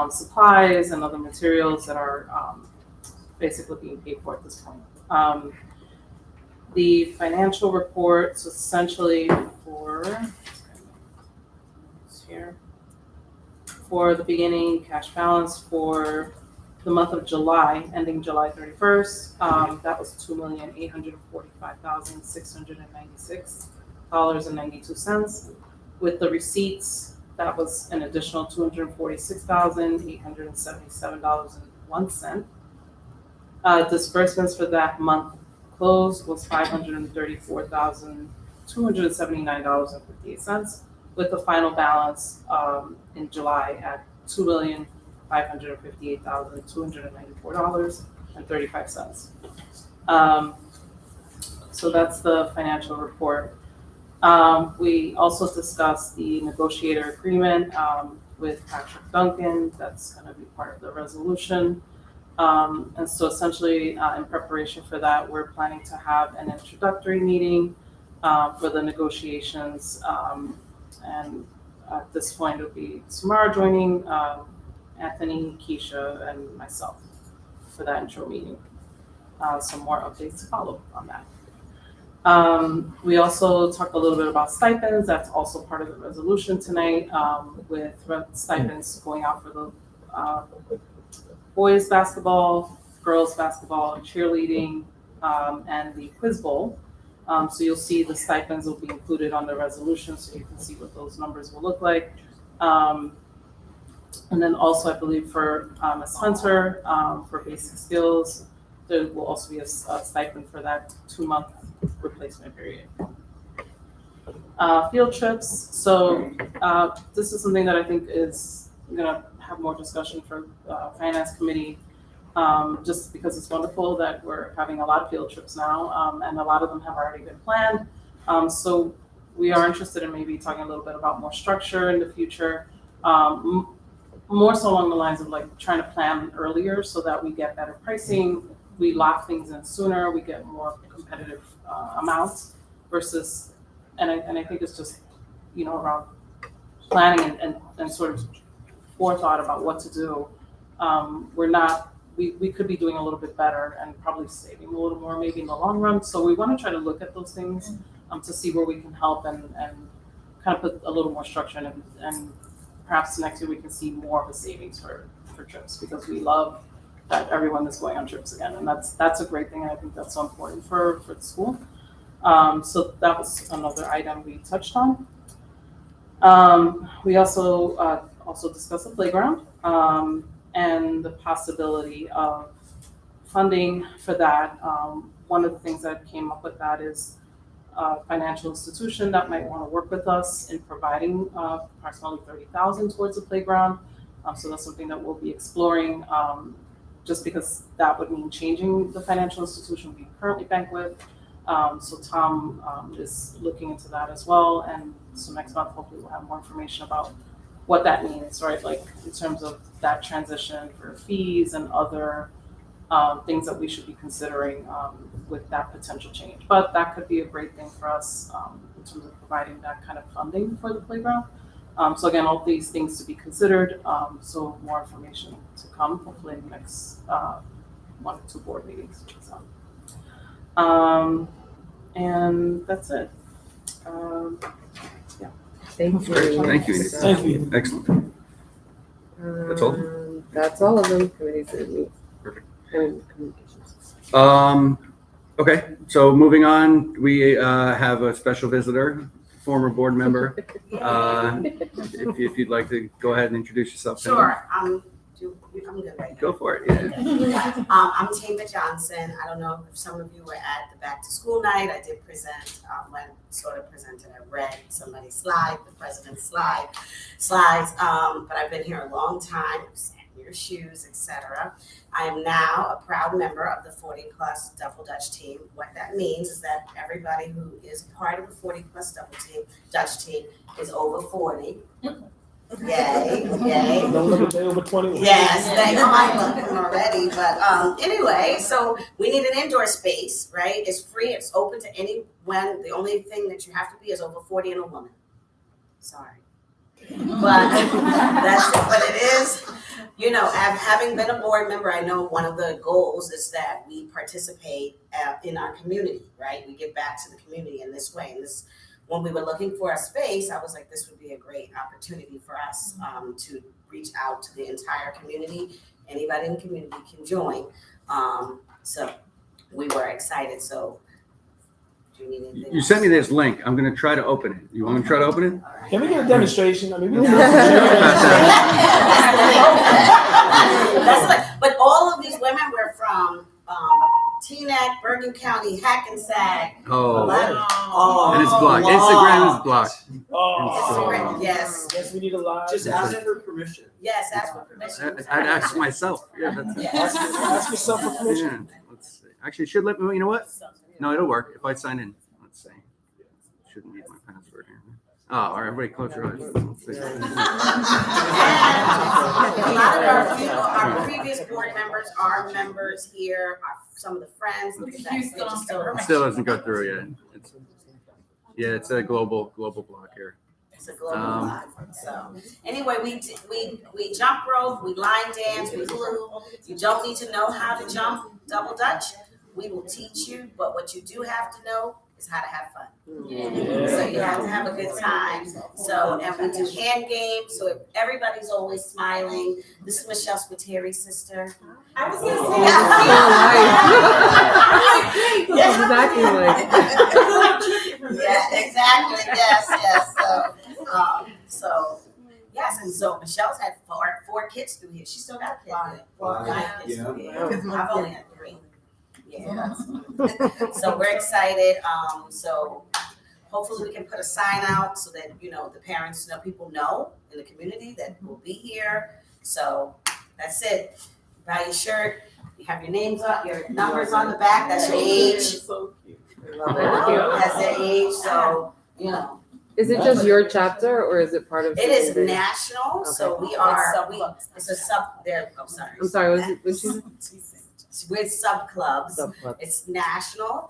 supplies, and other materials that are basically being paid for at this point. The financial reports essentially for the beginning cash balance for the month of July, ending July 31st, that was $2,845,696.92. With the receipts, that was an additional $246,877.92. $5.01. Disbursements for that month closed was $534,279.58, with the final balance in July at $2,558,294.35. So that's the financial report. We also discussed the negotiator agreement with Patrick Duncan. That's going to be part of the resolution. And so essentially, in preparation for that, we're planning to have an introductory meeting for the negotiations. And at this point, it'll be Samara joining Anthony, Keisha, and myself for that intro meeting. Some more updates to follow on that. We also talked a little bit about stipends. That's also part of the resolution tonight, with stipends going out for the boys basketball, girls basketball, cheerleading, and the quiz bowl. So you'll see the stipends will be included on the resolution, so you can see what those numbers will look like. And then also, I believe for Ms. Hunter, for basic skills, there will also be a stipend for that 2-month replacement period. Field trips. So this is something that I think is going to have more discussion for finance committee, just because it's wonderful that we're having a lot of field trips now, and a lot of them have already been planned. So we are interested in maybe talking a little bit about more structure in the future, more so along the lines of like trying to plan earlier so that we get better pricing, we lock things in sooner, we get more competitive amounts versus, and I think it's just, around planning and sort of forethought about what to do. We could be doing a little bit better and probably saving a little more maybe in the long run. So we want to try to look at those things to see where we can help and kind of put a little more structure in it. And perhaps next year we can see more of a savings for trips, because we love that everyone is going on trips again. And that's a great thing. And I think that's so important for the school. So that was another item we touched on. We also discussed the playground and the possibility of funding for that. One of the things that came up with that is a financial institution that might want to work with us in providing approximately $30,000 towards the playground. So that's something that we'll be exploring, just because that would mean changing the financial institution we currently bank with. So Tom is looking into that as well. And so next month, hopefully we'll have more information about what that means, right? Like in terms of that transition for fees and other things that we should be considering with that potential change. But that could be a great thing for us in terms of providing that kind of funding for the playground. So again, all these things to be considered. So more information to come, hopefully in the next 1 or 2 board meetings. So. And that's it. Yeah. Thank you. Thank you. Thank you. Excellent. That's all? That's all of them. Committees and meetings. Perfect. And communications. Okay, so moving on, we have a special visitor, former board member. If you'd like to go ahead and introduce yourself. Sure, I'm good right now. Go for it. Yeah. I'm Tama Johnson. I don't know if some of you were at the back to school night. I did present, when sort of presented, I read somebody's slide, the president's slides, but I've been here a long time, I've sat in your shoes, etc. I am now a proud member of the 40 plus Double Dutch team. What that means is that everybody who is part of the 40 plus Dutch team is over 40. Yay. Don't look at they over 21. Yes, they might look them already, but anyway, so we need an indoor space, right? It's free, it's open to anyone. The only thing that you have to be is over 40 and a woman. Sorry. But that's it. But it is, having been a board member, I know one of the goals is that we participate in our community, right? We give back to the community in this way. And when we were looking for a space, I was like, this would be a great opportunity for us to reach out to the entire community. Anybody in the community can join. So we were excited. So do you need anything You else? sent me this link. I'm going to try to open it. You want me to try to open it? Right. Can we get a demonstration? I mean, we That's like, but all Purdue County, Hackensack. Oh, Oh, and it's blocked. Instagram is blocked. Instagram, yes. Yes, we need a live. Just ask for permission. Yes, ask for permission. I'd ask myself. Yeah, that's Yes. Ask yourself for permission. Yeah, let's see. Actually, it should let me. You know what? No, it'll work if I sign in. Let's see. Shouldn't need my password here. Oh, all right, everybody, close your eyes. Let's see. And a lot of our previous board members are members here, some of the friends. Look at that, they just It still doesn't go through yet. It's a global block here. It's a global vibe. So anyway, we jump rope, we line dance, we flew. You don't need to know how to jump double dutch. We will teach you, but what you do have to know is how to have fun. So you have to have a good time. So, and we do hand games, so everybody's always smiling. This is Michelle Spiteri's sister. I was gonna say. That's exactly like. Yeah, exactly, yes. So, yes, and so Michelle's had four kids through here. She still got kids. Five kids through here. I've only had 3. Yeah. So we're excited. So hopefully we can put a sign out so that, the parents people know in the community that we'll be here. So that's it. Buy your shirt. You have your names up, your numbers on the back. That's your age. So cute. That's their age. So, Is it just your chapter or is it part of? It is something bigger? national. Okay. So we are. It's a sub. There. Oh, sorry. I'm sorry. Was she? With sub clubs. Subclub. It's national.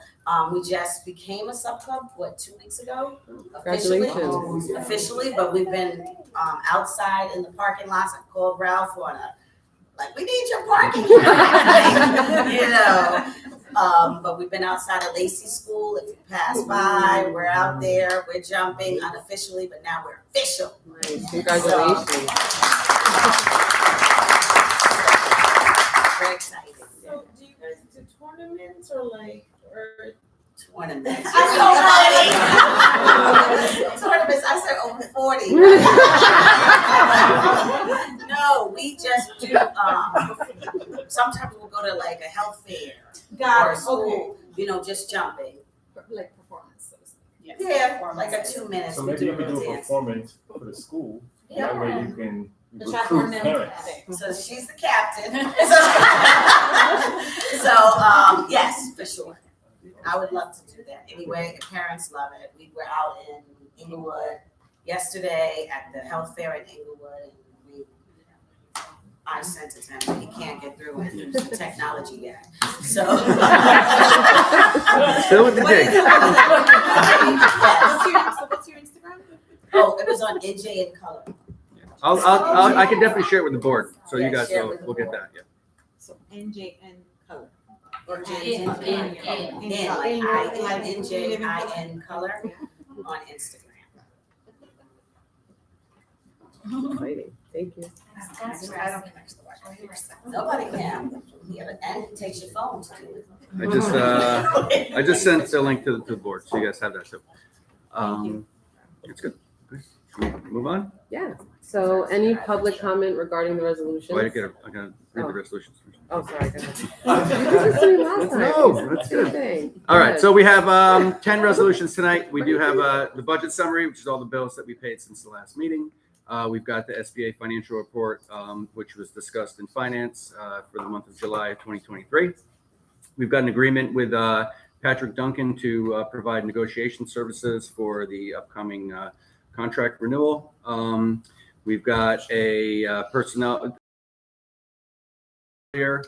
We just became a sub club, 2 weeks ago? Congratulations. Officially, but we've been outside in the parking lots. I called Ralph on we need your parking. But we've been outside of Lacey School. If you pass by, we're out there. We're jumping unofficially, but now we're official. Nice. Congratulations. Very excited. So do you guys do tournaments or Tournaments. I'm so ready. Tournaments. I said over 40. No, we just do. Sometimes we'll go to a health fair or a school. Just jumping. like performance, so to speak? Yeah, like a 2 minutes. So we maybe you do could do a dance. performance for the school. Yeah. That way you can The recruit chaperone parents. So she's the captain. So, yes, for sure. I would love to do that. Anyway, the parents love it. We were out in Inglewood yesterday at the health fair in Inglewood. And I sent it to him, but he can't get through it. He's the technology guy. So. Still with the dig. What's your Instagram? Oh, it was on NJ in color. I can definitely share it with the board, so you Yeah, guys share it will with the we'll get board. that. Yeah. So NJN color. Or In, like NJIN color on Instagram. Exciting. Thank you. Nobody can. And it takes your phone to do it. I just sent the link to the board, so you guys have that too. It's good. Should we move on? Yeah. So any public comment regarding the resolution? Wait, I gotta read the resolutions first. Oh, sorry. Go ahead. You did this to me last time. No, that's good. Thing. All right, so we have 10 resolutions tonight. We do have the budget summary, which is all the bills that we paid since the last meeting. We've got the SBA financial report, which was discussed in finance for the month of July of 2023. We've got an agreement with Patrick Duncan to provide negotiation services for the upcoming contract renewal. We've got a personnel here.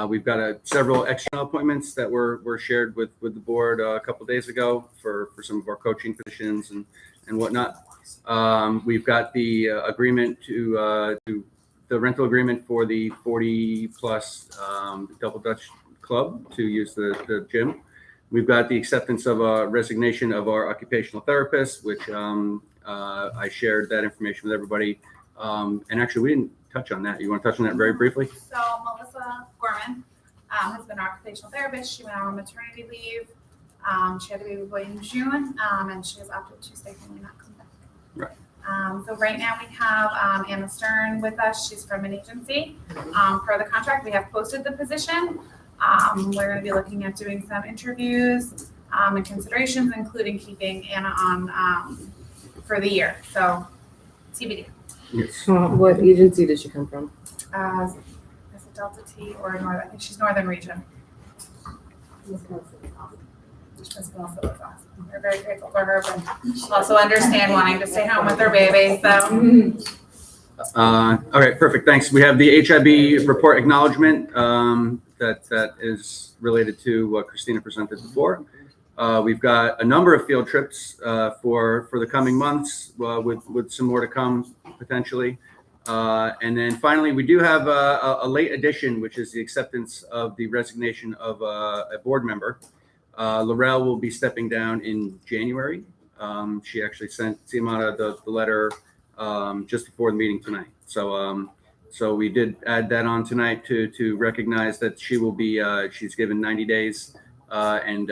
We've got several external appointments that were shared with the board a couple days ago for some of our coaching positions and whatnot. We've got the agreement to the rental agreement for the 40 plus Double Dutch Club to use the gym. We've got the acceptance of a resignation of our occupational therapist, which I shared that information with everybody. And actually, we didn't touch on that. You want to touch on that very briefly? So Melissa Gorman has been an occupational therapist. She went on maternity leave. She had a baby boy in June, and she has opted to stay home and not come back. Right. So right now we have Anna Stern with us. She's from an agency. Per the contract, we have posted the position. We're gonna be looking at doing some interviews, and considerations, including keeping Anna on, for the year, so TBD. Yes. What agency did she come from? Is it Delta T or Northern? I think she's Northern Region. She's been also with us. We're very grateful for her, but also understand wanting to stay home with her baby, so. All right, perfect. Thanks. We have the HIB report acknowledgement that is related to what Christina presented before. We've got a number of field trips for the coming months with some more to come potentially. And then finally, we do have a late addition, which is the acceptance of the resignation of a board member. Laurel will be stepping down in January. She actually sent Xiomara the letter just before the meeting tonight. So we did add that on tonight to recognize that she will be, she's given 90 days and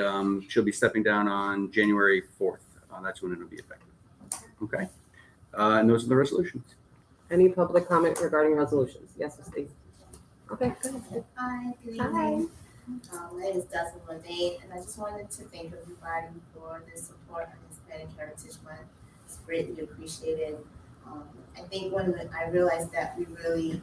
she'll be stepping down on January 4th. That's when it'll be effective. Okay. And those are the resolutions. Any public comment regarding resolutions? Yes, Steve. Okay, good. Hi, good evening. My name is Dustin Levine, and I just wanted to thank everybody for the support on Hispanic Heritage Month. It's greatly appreciated. I think when I realized that we really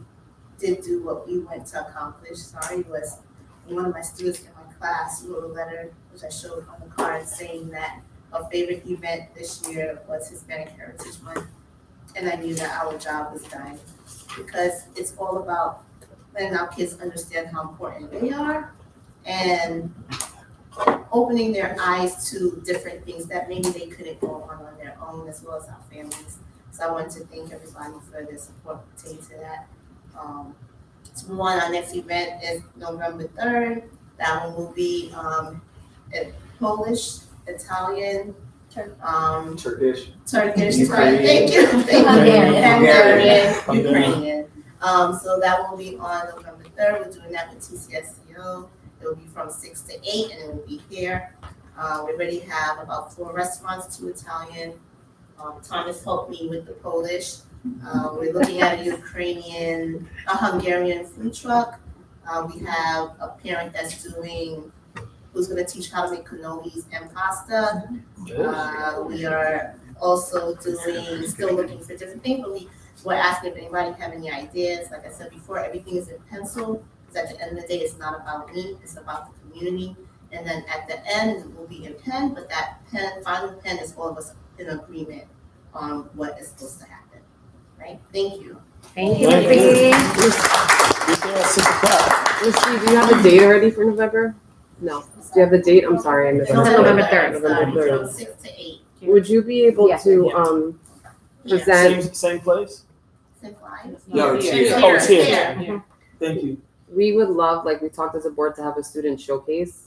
did do what we went to accomplish, was one of my students in my class wrote a letter, which I showed on the card, saying that our favorite event this year was Hispanic Heritage Month. And I knew that our job was done, because it's all about letting our kids understand how important they are and opening their eyes to different things that maybe they couldn't go on their own, as well as our families. So I wanted to thank everybody for their support pertaining to that. Our next event is November 3rd. That one will be Polish, Italian, Turkish. Ukrainian. Thank you. Hungarian, Ukrainian. So that will be on November 3rd. We're doing that with TCCS. It will be from 6 to 8, and it will be here. We already have about 4 restaurants, 2 Italian. Thomas helped me with the Polish. We're looking at a Hungarian food truck. We have a parent that's who's going to teach how to make cannolis and pasta. We are also still looking for different things, but we're asking if anybody have any ideas. Like I said before, everything is in pencil, because at the end of the day, it's not about me, it's about the community. And then at the end, it will be in pen, but that final pen is all of us in agreement on what is supposed to happen, right? Thank you. Thank you, Thank Missy. Missy, do you have a date already for November? No. Do you have the date? I'm sorry, I missed it. November 3rd. November 3rd. From 6 to 8. Would you be able Yes. to present? Same place? Same line? No, it's here. Oh, it's here. Yeah. Thank you. We would love, like we talked as a board, to have a student showcase.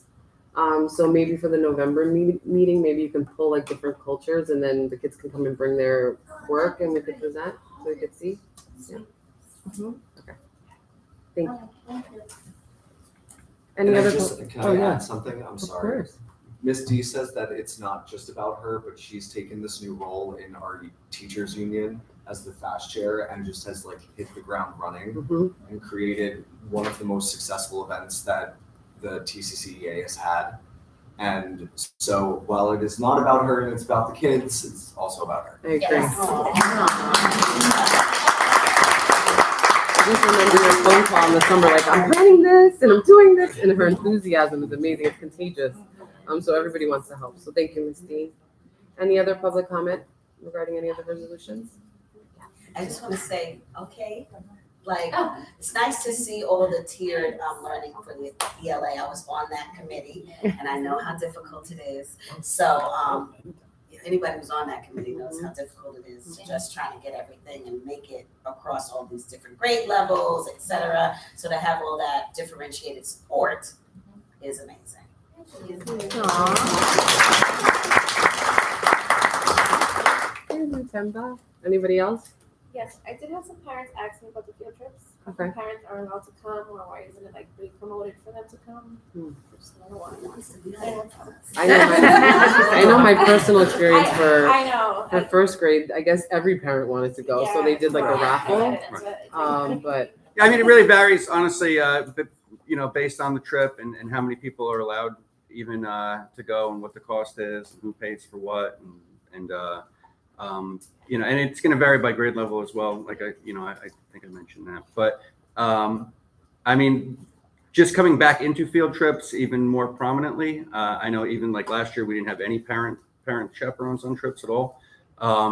So maybe for the November meeting, maybe you can pull like different cultures, and then the kids can come and bring their work, and we could present so we could see. Yeah. Okay. Thank you. Thank you. Any other? Can I yeah. add something? I'm Of sorry. course. Ms. D says that it's not just about her, but she's taken this new role in our teachers union as the fast chair and just has hit the ground running Mhm. and created one of the most successful events that the TCCEA has had. And so while it is not about her and it's about the kids, it's also about her. I agree. Yes. I just remember your phone call in the summer, like, I'm planning this and I'm doing this, and her enthusiasm is amazing. It's contagious. So everybody wants to help. So thank you, Ms. Dean. Any other public comment regarding any other resolutions? I just want to say, it's nice to see all the tiered learning for the ELA. I was on that committee, and I know how difficult it is. So anybody who's on that committee knows how difficult it is, just trying to get everything and make it across all these different grade levels, et cetera. So to have all that differentiated support is amazing. Anybody else? Yes, I did have some parents ask me about the field trips. Okay. If parents are allowed to come, or why isn't it be promoted for them to come? I just don't know why. I know my personal experience for I know. for first grade. I guess every parent wanted to go, so they did like a raffle. But Yeah, I mean, it really varies, honestly. based on the trip and how many people are allowed even to go and what the cost is and who pays for what and and it's going to vary by grade level as well. Like I think I mentioned that, but I mean, just coming back into field trips even more prominently. I know even like last year we didn't have any parent chaperones on trips at all.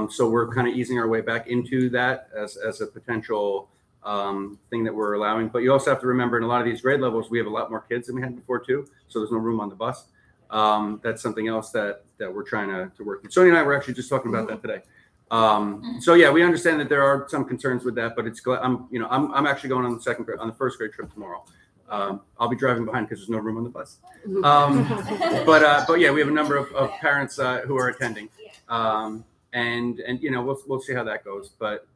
So we're kind of easing our way back into that as a potential thing that we're allowing. But you also have to remember in a lot of these grade levels, we have a lot more kids than we had before too. So there's no room on the bus. That's something else that we're trying to work through. Sonia and I were actually just talking about that today. So yeah, we understand that there are some concerns with that, but I'm actually going on the first grade trip tomorrow. I'll be driving behind because there's no room on the bus. But yeah, we have a number of parents who are attending. And we'll see how that goes. But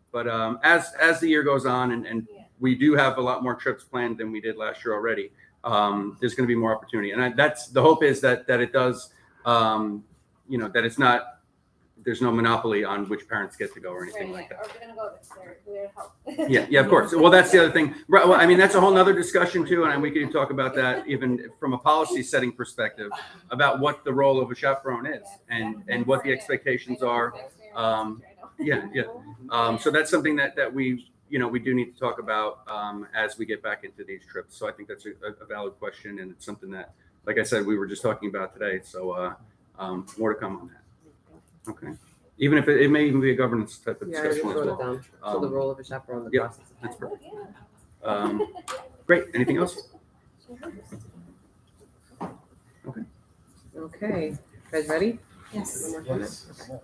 as the year goes on and we do have a lot more trips planned than we did last year already, there's going to be more opportunity. And that's the hope is that it does, that it's not, there's no monopoly on which parents get to go or anything like that. Or we're gonna go there help. Yeah, of course. Well, that's the other thing. Right. Well, I mean, that's a whole nother discussion too. And we can talk about that even from a policy setting perspective about what the role of a chaperone is and what the expectations are. So that's something that we do need to talk about as we get back into these trips. So I think that's a valid question. And it's something that, like I said, we were just talking about today. So more to come on that. Okay. Even if it may even be a governance type of discussion as well. Down. So the role of a chaperone in the Yeah, process. that's perfect. Great. Anything else? Okay. You guys ready? Yes. One more Yes. comment?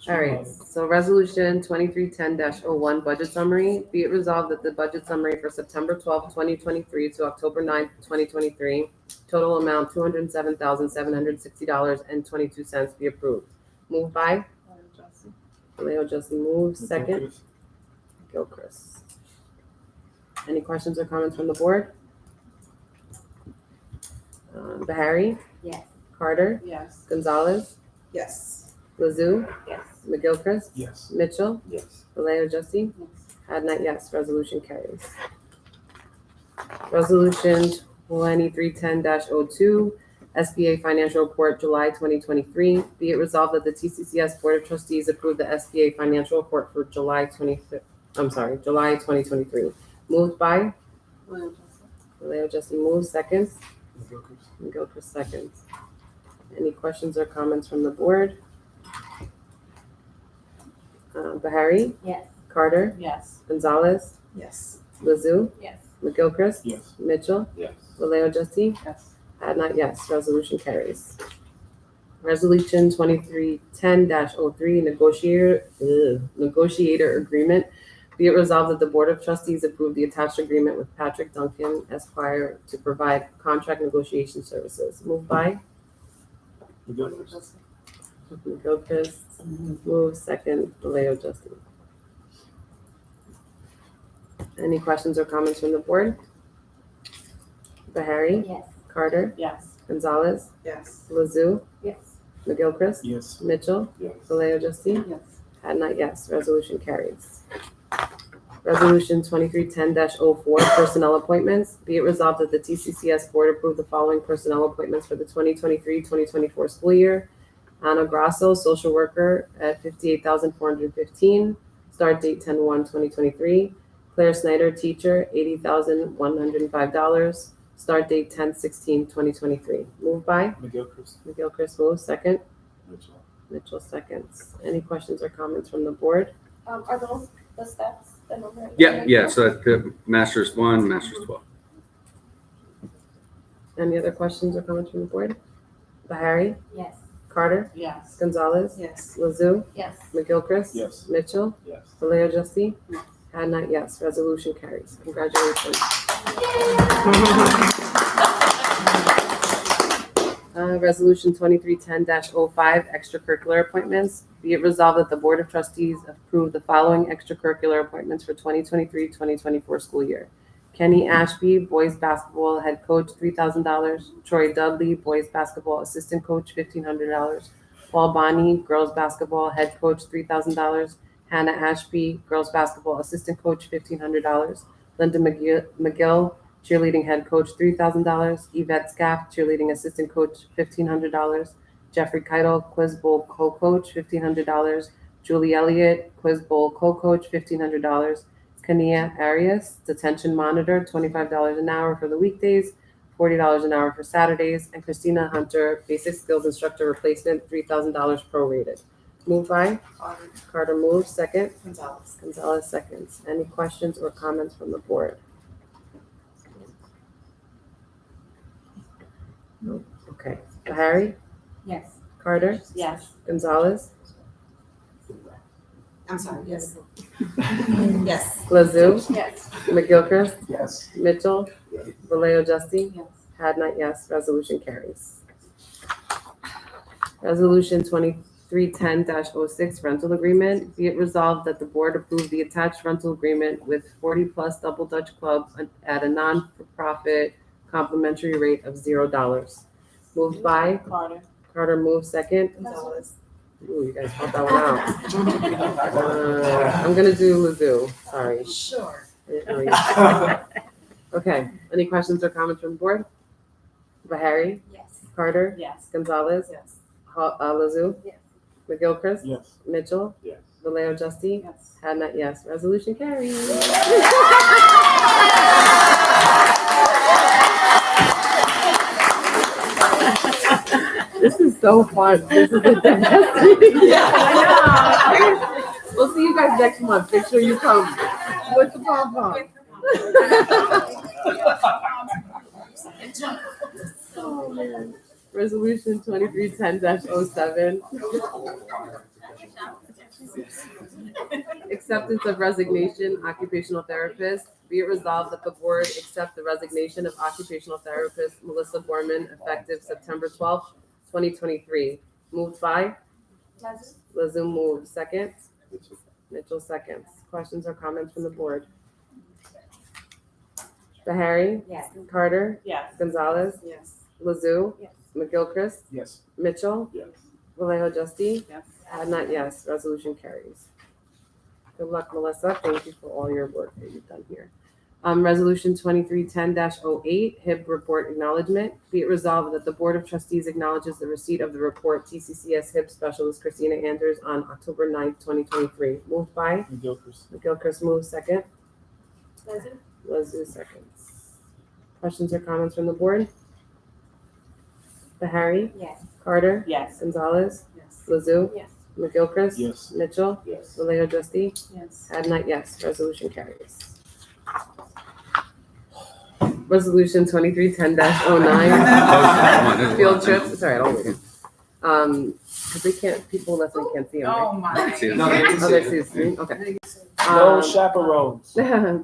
Okay. All right. So resolution 2310-01 budget summary. Be it resolved that the budget summary for September 12th, 2023 to October 9th, 2023, total amount $207,760.22 be approved. Moved by Leo Justin moves. Second, Gilchrist. Any questions or comments from the board? Bahari, Yes. Carter, Yes. Gonzalez, Yes. Lazoo, Yes. McGilchrist, Yes. Mitchell, Yes. Vallejo Justin, Yes. Hadnot, yes. Resolution carries. Resolution 2310-02, SBA Financial Report, July 2023. Be it resolved that the TCCS Board of Trustees approve the SBA Financial Report for July 2023. Moved by Vallejo Justin moves. Seconds, Gilchrist seconds. Any questions or comments from the board? Bahari, Yes. Carter, Yes. Gonzalez, Yes. Lazoo, Yes. McGilchrist, Yes. Mitchell, Yes. Vallejo Justin, Yes. Hadnot, yes. Resolution carries. Resolution 2310-03, negotiator agreement. Be it resolved that the Board of Trustees approve the attached agreement with Patrick Duncan Esquire to provide contract negotiation services. Moved by Gilchrist. Move. Second, Vallejo Justin. Any questions or comments from the board? Bahari, Yes. Carter, Yes. Gonzalez, Yes. Lazoo, Yes. McGilchrist, Yes. Mitchell, Yes. Vallejo Justin, Yes. Hadnot, yes. Resolution carries. Resolution 2310-04, personnel appointments. Be it resolved that the TCCS Board approve the following personnel appointments for the 2023-2024 school year. Ana Grasso, social worker at $58,415. Start date 10/1/2023. Claire Snyder, teacher, $80,105. Start date 10/16/2023. Moved by McGilchrist moves. Second, Mitchell seconds. Any questions or comments from the board? Are those the steps? The number? Yeah. So that's the Masters 1, Masters 12. Any other questions or comments from the board? Bahari, Yes. Carter, Yes. Gonzalez, Yes. Lazoo, Yes. McGilchrist, Yes. Mitchell, Yes. Vallejo Justin, Hadnot, yes. Resolution carries. Congratulations. Resolution 2310-05, extracurricular appointments. Be it resolved that the Board of Trustees approve the following extracurricular appointments for 2023-2024 school year. Kenny Ashby, boys basketball head coach, $3,000. Troy Dudley, boys basketball assistant coach, $1,500. Paul Bonney, girls basketball head coach, $3,000. Hannah Ashby, girls basketball assistant coach, $1,500. Linda McGill, cheerleading head coach, $3,000. Yvette Scaff, cheerleading assistant coach, $1,500. Jeffrey Keitel, quiz bowl co-coach, $1,500. Julie Elliott, quiz bowl co-coach, $1,500. Kania Arias, detention monitor, $25 an hour for the weekdays, $40 an hour for Saturdays. And Christina Hunter, basic skills instructor replacement, $3,000 prorated. Moved by? Carter moves. Second? Gonzalez seconds. Any questions or comments from the board? No. Okay. Harry? Yes. Carter? Yes. Gonzalez? I'm sorry, yes. Yes. Lazoo? Yes. McGilchrist? Yes. Mitchell? Vallejo Justy? Yes. Hadnot, yes. Resolution carries. Resolution 2310-06 rental agreement. Be it resolved that the board approve the attached rental agreement with 40+ Double Dutch Club at a non-for-profit complimentary rate of $0. Moved by? Carter. Carter moves. Second? Gonzalez. Ooh, you guys brought that one out. I'm gonna do Lazoo. Sorry. Sure. Okay. Any questions or comments from the board? Bahari? Yes. Carter? Yes. Gonzalez? Yes. Lazoo? Yes. McGilchrist? Yes. Mitchell? Yes. Vallejo Justy? Yes. Hadnot, yes. Resolution carries. This is so fun. This is the best meeting. We'll see you guys next month. Make sure you come with the pom-pom. Oh, man. Resolution 2310-07. Acceptance of resignation, occupational therapist. Be it resolved that the board accept the resignation of occupational therapist Melissa Borman effective September 12th, 2023. Moved by? Lazoo moves. Second? Mitchell seconds. Questions or comments from the board? Bahari? Yes. Carter? Yes. Gonzalez? Yes. Lazoo? Yes. McGilchrist? Yes. Mitchell? Yes. Vallejo Justy? Yes. Hadnot, yes. Resolution carries. Good luck, Melissa. Thank you for all your work that you've done here. Resolution 2310-08, HIB report acknowledgement. Be it resolved that the Board of Trustees acknowledges the receipt of the report TCCS HIB Specialist Christina Anders on October 9th, 2023. Moved by? McGilchrist moves. Second? Lazoo seconds. Questions or comments from the board? Bahari? Yes. Carter? Yes. Gonzalez? Yes. Lazoo? Yes. McGilchrist? Yes. Mitchell? Yes. Vallejo Justy? Yes. Hadnot, yes. Resolution carries. Resolution 2310-09. Field trips. Sorry, I don't read it. Because they can't, people listening can't see them, right? Oh, my. No, they can Oh, see they it. see the screen? Okay. No chaperones.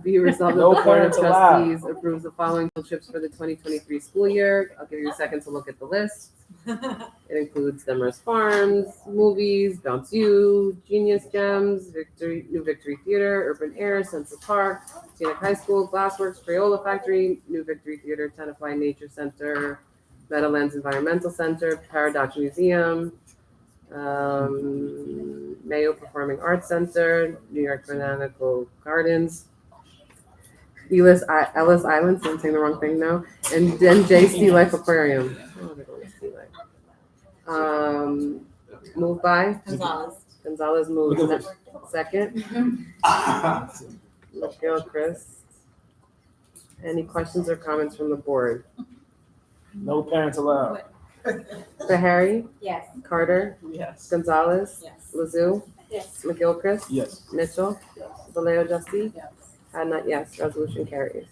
Be resolved that No the Board of parents allowed. Trustees approves the following field trips for the 2023 school year. I'll give you a second to look at the list. It includes Demers Farms, movies, Bounce U, Genius Gems, New Victory Theater, Urban Air, Central Park, Scenic High School, Glassworks, Crayola Factory, New Victory Theater, Tenafly Nature Center, Meadowlands Environmental Center, Paradox Museum, Mayo Performing Arts Center, New York Botanical Gardens, Ellis Island, so I'm saying the wrong thing now, and then JC Life Aquarium. Oh, they're going to Sea Life. Moved by? Gonzalez. Gonzalez moves. Second? McGilchrist. Any questions or comments from the board? No parents allowed. Bahari? Yes. Carter? Yes. Gonzalez? Yes. Lazoo? Yes. Yes. McGilchrist? Mitchell? Vallejo Justy? Yes. Hadnot, yes. Resolution carries.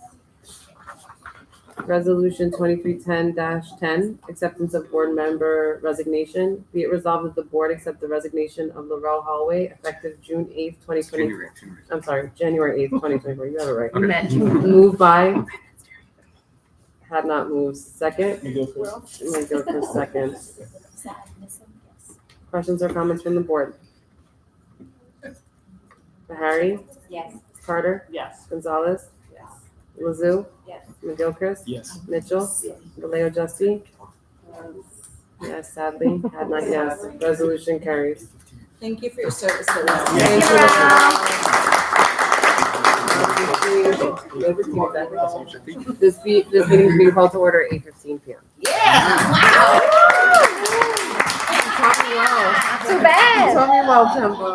Resolution 2310-10, acceptance of board member resignation. Be it resolved that the board accept the resignation of Laurel Holloway effective June 8th, 2020. I'm sorry, January 8th, 2024. You have it right. Moved by? Hadnot moves. Second? McGilchrist second. Questions or comments from the board? Bahari? Yes. Carter? Yes. Gonzalez? Lazoo? Yes. McGilchrist? Yes. Mitchell? Vallejo Justy? Yes, sadly, had not, yes. Resolution carries. Thank you for your service. Thank you. This meeting is being called to order at 8:15 p.m. Yeah, wow. You taught me well. Too bad. You taught me well, Temple.